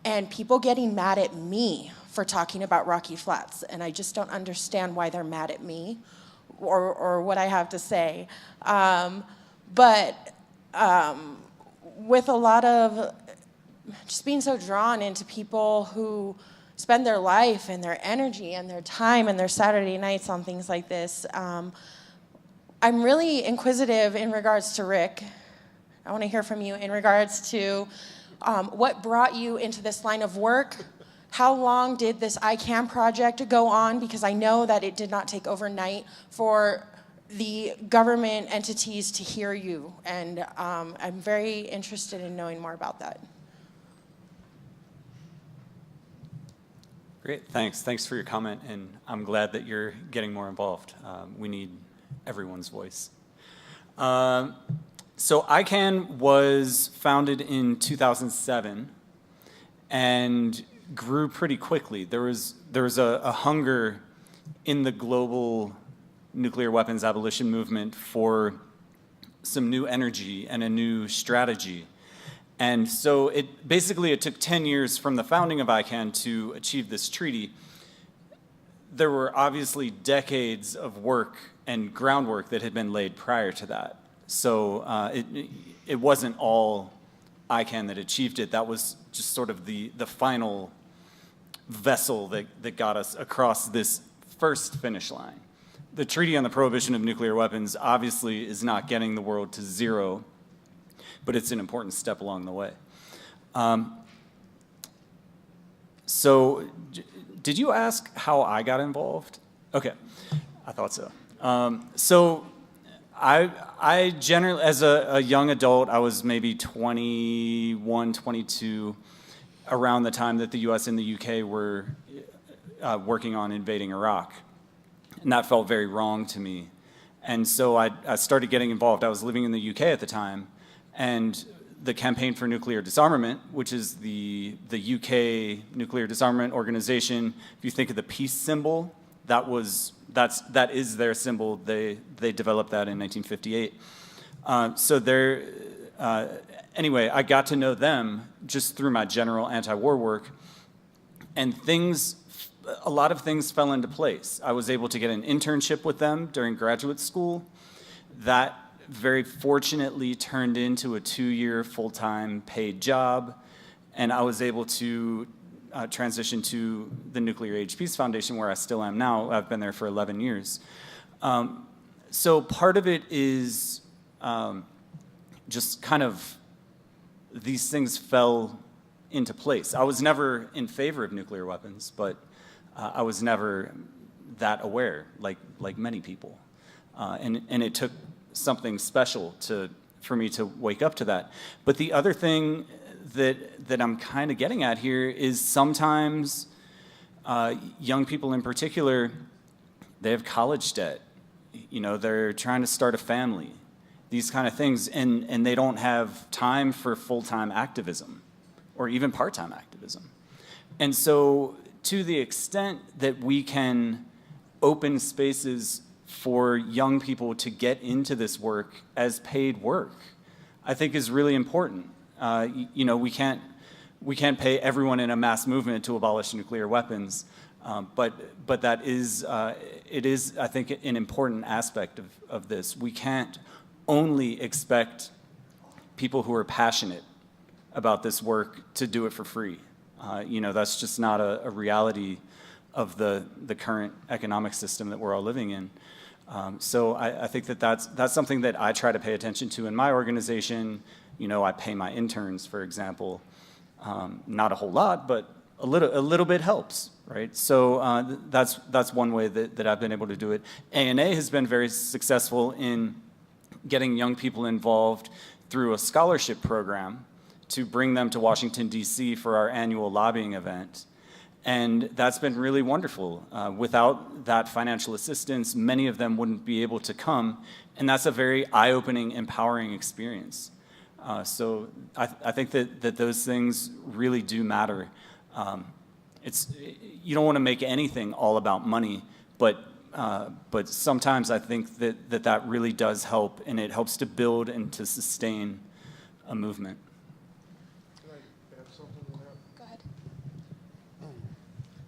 and people getting mad at me for talking about Rocky Flats, and I just don't understand why they're mad at me or what I have to say. But with a lot of just being so drawn into people who spend their life and their energy and their time and their Saturday nights on things like this, I'm really inquisitive in regards to Rick. I want to hear from you in regards to what brought you into this line of work. How long did this ICANN project go on? Because I know that it did not take overnight for the government entities to hear you. And I'm very interested in knowing more about that. Great, thanks. Thanks for your comment, and I'm glad that you're getting more involved. We need everyone's voice. So ICANN was founded in 2007 and grew pretty quickly. There was a hunger in the global nuclear weapons abolition movement for some new energy and a new strategy. And so it took 10 years from the founding of ICANN to achieve this treaty. There were obviously decades of work and groundwork that had been laid prior to that. So it wasn't all ICANN that achieved it. That was just sort of the final vessel that got us across this first finish line. The Treaty on the Prohibition of Nuclear Weapons obviously is not getting the world to zero, but it's an important step along the way. So did you ask how I got involved? Okay, I thought so. So I generally, as a young adult, I was maybe 21, 22, around the time that the US and the UK were working on invading Iraq. And that felt very wrong to me. And so I started getting involved. I was living in the UK at the time, and the Campaign for Nuclear Disarmament, which is the UK nuclear disarmament organization, if you think of the peace symbol, that is their symbol. They developed that in 1958. Anyway, I got to know them just through my general anti-war work, and a lot of things fell into place. I was able to get an internship with them during graduate school. That very fortunately turned into a 2-year full-time paid job, and I was able to transition to the Nuclear Age Peace Foundation, where I still am now. I've been there for 11 years. So part of it is just kind of these things fell into place. I was never in favor of nuclear weapons, but I was never that aware, like many people. And it took something special for me to wake up to that. But the other thing that I'm kind of getting at here is sometimes young people in particular, they have college debt. You know, they're trying to start a family, these kind of things, and they don't have time for full-time activism or even part-time activism. And so to the extent that we can open spaces for young people to get into this work as paid work, I think is really important. You know, we can't pay everyone in a mass movement to abolish nuclear weapons, but that is, it is, I think, an important aspect of this. We can't only expect people who are passionate about this work to do it for free. You know, that's just not a reality of the current economic system that we're all living in. So I think that's something that I try to pay attention to in my organization. You know, I pay my interns, for example. Not a whole lot, but a little bit helps, right? So that's one way that I've been able to do it. ANA has been very successful in getting young people involved through a scholarship program to bring them to Washington, D.C. for our annual lobbying event. And that's been really wonderful. Without that financial assistance, many of them wouldn't be able to come, and that's a very eye-opening, empowering experience. So I think that those things really do matter. You don't want to make anything all about money, but sometimes I think that really does help, and it helps to build and to sustain a movement.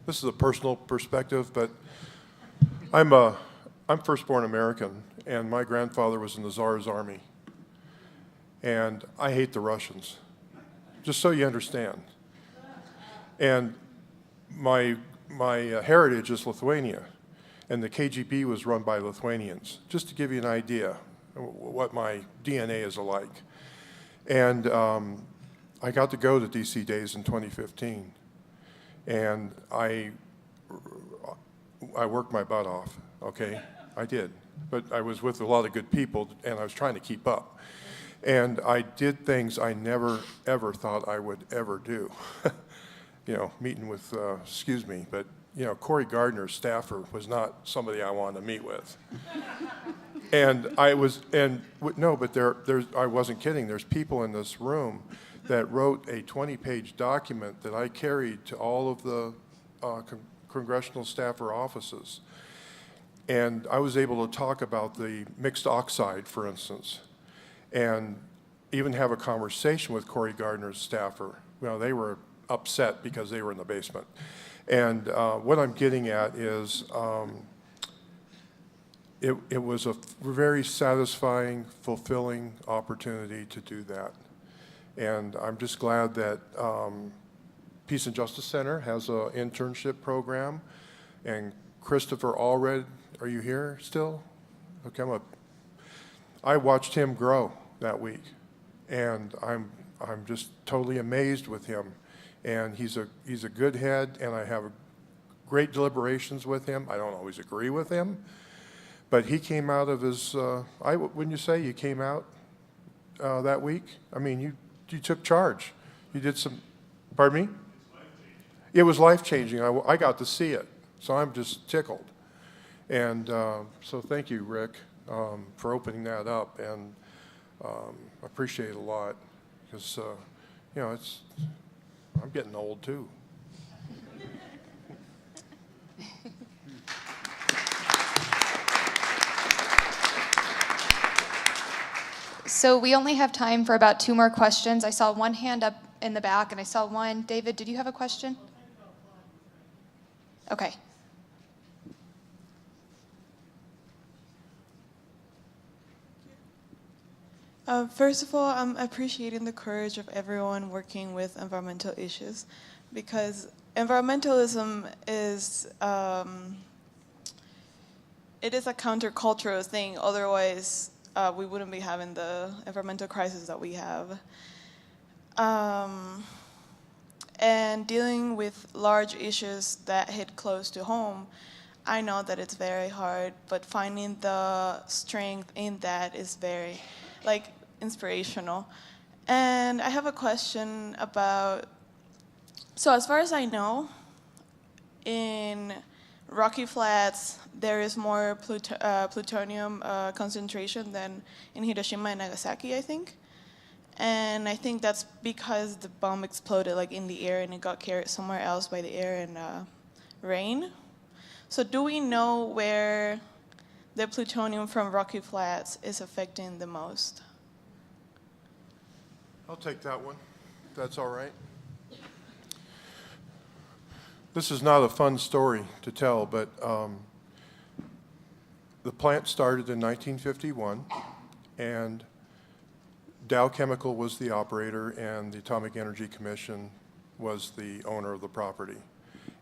This is a personal perspective, but I'm firstborn American, and my grandfather was in the Tsar's army. And I hate the Russians, just so you understand. And my heritage is Lithuania. And the KGB was run by Lithuanians, just to give you an idea what my DNA is alike. And I got to go to DC Days in 2015. And I worked my butt off, okay? I did. But I was with a lot of good people, and I was trying to keep up. And I did things I never, ever thought I would ever do. You know, meeting with, excuse me, but, you know, Corey Gardner's staffer was not somebody I wanted to meet with. And I was, no, but I wasn't kidding. There's people in this room that wrote a 20-page document that I carried to all of the congressional staffer offices. And I was able to talk about the mixed oxide, for instance, and even have a conversation with Corey Gardner's staffer. You know, they were upset because they were in the basement. And what I'm getting at is it was a very satisfying, fulfilling opportunity to do that. And I'm just glad that Peace and Justice Center has an internship program. And Christopher Allred, are you here still? Okay, I watched him grow that week. And I'm just totally amazed with him. And he's a good head, and I have great deliberations with him. I don't always agree with him, but he came out of his, wouldn't you say you came out that week? I mean, you took charge. You did some, pardon me? It was life-changing. I got to see it, so I'm just tickled. And so thank you, Rick, for opening that up, and I appreciate it a lot, because, you know, I'm getting old too. So we only have time for about 2 more questions. I saw one hand up in the back, and I saw one. David, did you have a question? Okay. First of all, I'm appreciating the courage of everyone working with environmental issues, because environmentalism is it is a countercultural thing. Otherwise, we wouldn't be having the environmental crisis that we have. And dealing with large issues that hit close to home, I know that it's very hard, but finding the strength in that is very, inspirational. And I have a question about, so as far as I know, in Rocky Flats, there is more plutonium concentration than in Hiroshima and Nagasaki, I think. And I think that's because the bomb exploded in the air and it got carried somewhere else by the air and rain. So do we know where the plutonium from Rocky Flats is affecting the most? I'll take that one, if that's all right. This is not a fun story to tell, but the plant started in 1951, and Dow Chemical was the operator, and the Atomic Energy Commission was the owner of the property.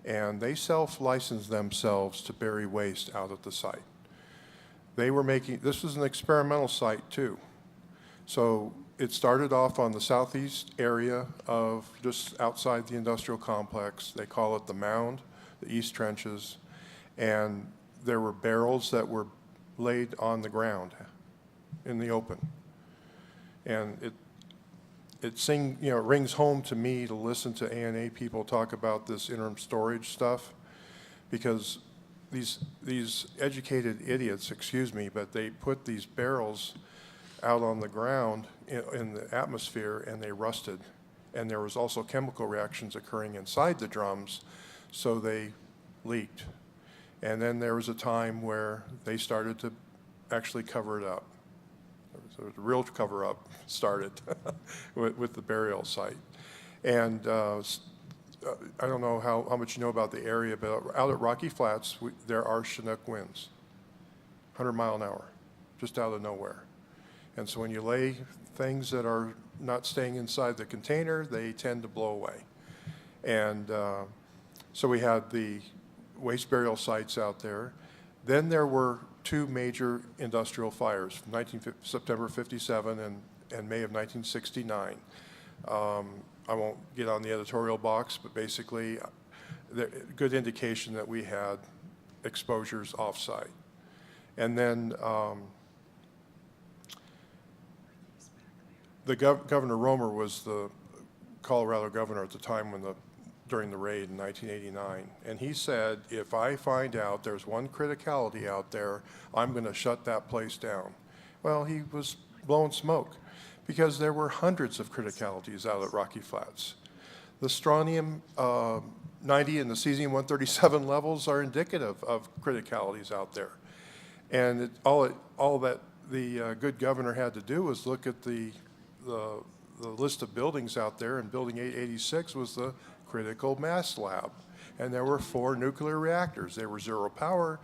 And they self-licensed themselves to bury waste out at the site. They were making, this was an experimental site too. So it started off on the southeast area of just outside the industrial complex. They call it the Mound, the East Trenches. And there were barrels that were laid on the ground in the open. And it rings home to me to listen to ANA people talk about this interim storage stuff, because these educated idiots, excuse me, but they put these barrels out on the ground in the atmosphere, and they rusted. And there was also chemical reactions occurring inside the drums, so they leaked. And then there was a time where they started to actually cover it up. So the real cover-up started with the burial site. And I don't know how much you know about the area, but out at Rocky Flats, there are Chinook winds, 100 mile an hour, just out of nowhere. And so when you lay things that are not staying inside the container, they tend to blow away. And so we had the waste burial sites out there. Then there were two major industrial fires, September 57 and May of 1969. I won't get on the editorial box, but basically, good indication that we had exposures off-site. And then Governor Romer was the Colorado governor at the time during the raid in 1989, and he said, if I find out there's one criticality out there, I'm going to shut that place down. Well, he was blowing smoke, because there were hundreds of criticalities out at Rocky Flats. The strontium 90 and the cesium-137 levels are indicative of criticalities out there. And all that the good governor had to do was look at the list of buildings out there, and Building 886 was the critical mass lab. And there were 4 nuclear reactors. They were zero power,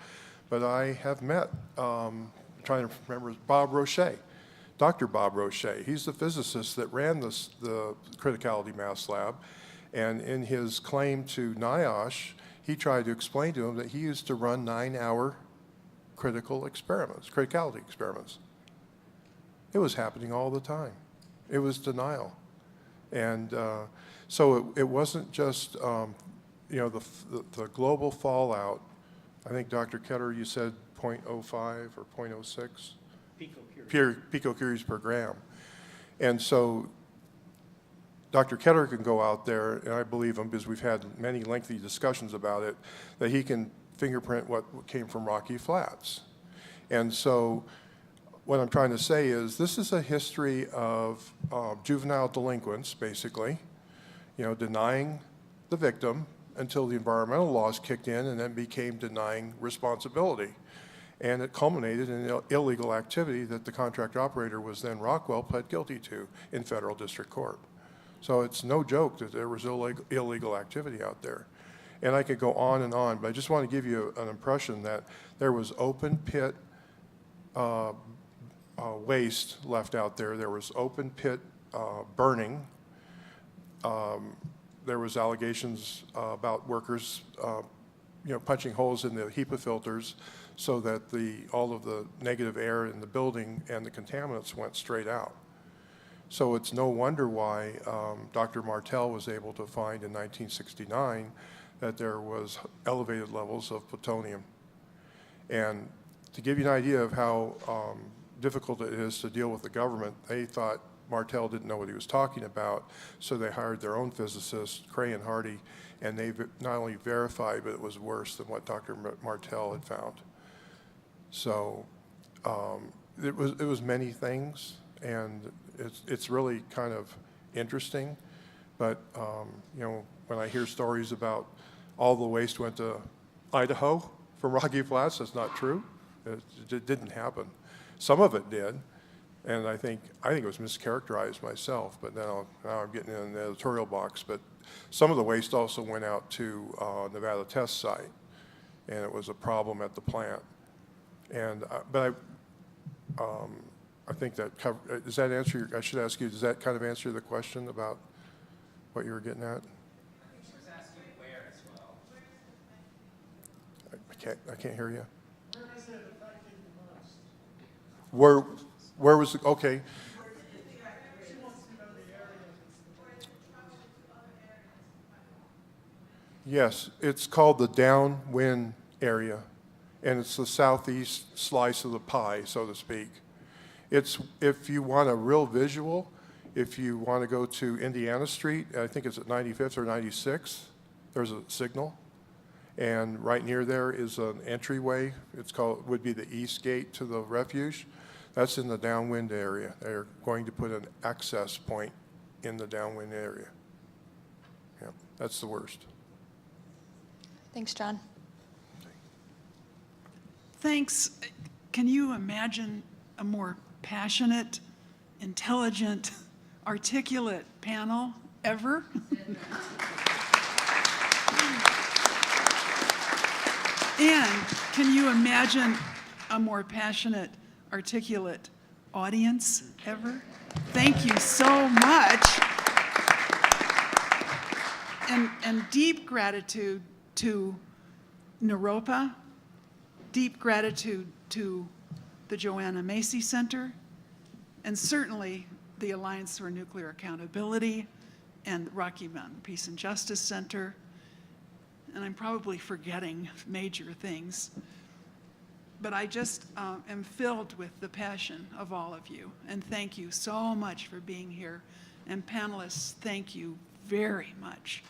but I have met, trying to remember, Bob Roche. Dr. Bob Roche, he's the physicist that ran the criticality mass lab, and in his claim to NIOSH, he tried to explain to him that he used to run 9-hour criticality experiments. It was happening all the time. It was denial. And so it wasn't just, the global fallout. I think, Dr. Ketterer, you said 0.05 or 0.06? Picocuries per gram. And so Dr. Ketterer can go out there, and I believe him because we've had many lengthy discussions about it, that he can fingerprint what came from Rocky Flats. And so what I'm trying to say is this is a history of juvenile delinquents, basically, denying the victim until the environmental laws kicked in and then became denying responsibility. And it culminated in illegal activity that the contract operator was then Rockwell pled guilty to in federal district court. So it's no joke that there was illegal activity out there. And I could go on and on, but I just want to give you an impression that there was open pit waste left out there. There was open pit burning. There was allegations about workers punching holes in the HEPA filters so that all of the negative air in the building and the contaminants went straight out. So it's no wonder why Dr. Martell was able to find in 1969 that there was elevated levels of plutonium. And to give you an idea of how difficult it is to deal with the government, they thought Martell didn't know what he was talking about, so they hired their own physicist, Cray and Hardy, and they not only verified, but it was worse than what Dr. Martell had found. So it was many things, and it's really kind of interesting. But when I hear stories about all the waste went to Idaho from Rocky Flats, that's not true. It didn't happen. Some of it did, and I think it was mischaracterized myself. But now I'm getting in the editorial box. But some of the waste also went out to Nevada test site, and it was a problem at the plant. And I think that does that answer I should ask you, does that kind of answer the question about what you were getting at? She was asking where as well. I can't hear you. Where is it affecting the most? Where was it? Okay. She wants to know the area. Yes, it's called the downwind area, and it's the southeast slice of the pie, so to speak. It's, if you want a real visual, if you want to go to Indiana Street, I think it's at 95th or 96th, there's a signal. And right near there is an entryway. Would be the east gate to the refuge. That's in the downwind area. They're going to put an access point in the downwind area. Yeah, that's the worst. Thanks, John. Thanks. Can you imagine a more passionate, intelligent, articulate panel ever? And can you imagine a more passionate, articulate audience ever? Thank you so much. And deep gratitude to Naropa deep gratitude to the Joanna Macy Center, and certainly the Alliance for Nuclear Accountability and Rocky Mountain Peace and Justice Center. And I'm probably forgetting major things, but I just am filled with the passion of all of you. And thank you so much for being here. And panelists, thank you very much.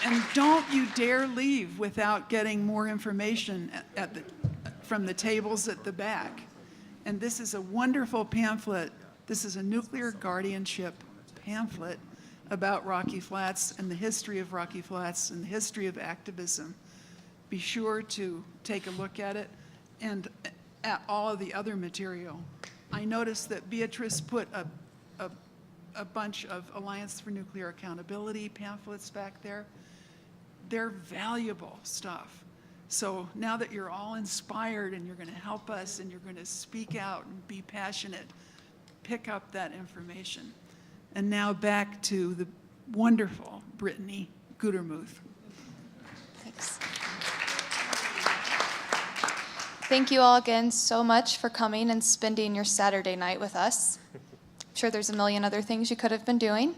And don't you dare leave without getting more information from the tables at the back. And this is a wonderful pamphlet. This is a nuclear guardianship pamphlet about Rocky Flats and the history of Rocky Flats and the history of activism. Be sure to take a look at it and at all of the other material. I noticed that Beatrice put a bunch of Alliance for Nuclear Accountability pamphlets back there. They're valuable stuff. So now that you're all inspired and you're going to help us and you're going to speak out and be passionate, pick up that information. And now back to the wonderful Brittany Gutermuth. Thanks. Thank you all again so much for coming and spending your Saturday night with us. I'm sure there's a million other things you could have been doing,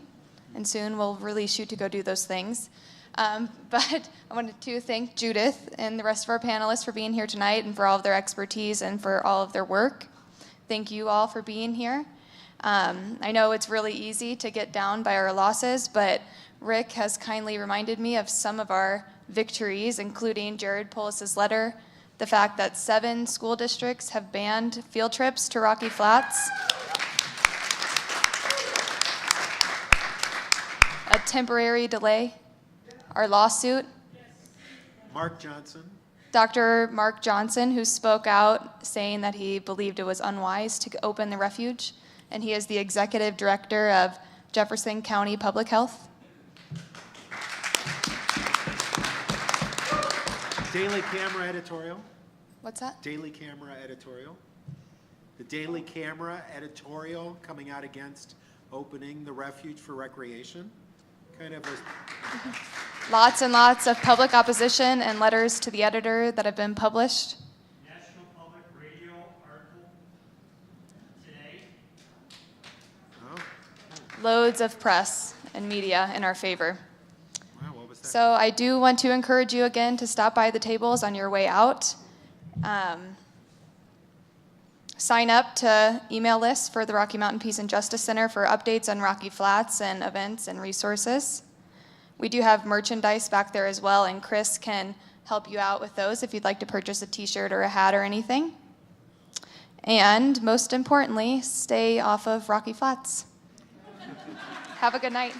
and soon we'll release you to go do those things. But I wanted to thank Judith and the rest of our panelists for being here tonight and for all of their expertise and for all of their work. Thank you all for being here. I know it's really easy to get down by our losses, but Rick has kindly reminded me of some of our victories, including Jared Polis's letter, the fact that 7 school districts have banned field trips to Rocky Flats, a temporary delay, our lawsuit, Mark Johnson. Dr. Mark Johnson, who spoke out saying that he believed it was unwise to open the refuge, and he is the executive director of Jefferson County Public Health. Daily Camera editorial. What's that? Daily Camera editorial. The Daily Camera editorial coming out against opening the refuge for recreation. Kind of a... Lots and lots of public opposition and letters to the editor that have been published. National Public Radio article today. Oh. Loads of press and media in our favor. Wow, what was that? So I do want to encourage you again to stop by the tables on your way out. Sign up to email lists for the Rocky Mountain Peace and Justice Center for updates on Rocky Flats and events and resources. We do have merchandise back there as well, and Chris can help you out with those if you'd like to purchase a t-shirt or a hat or anything. And most importantly, stay off of Rocky Flats. Have a good night.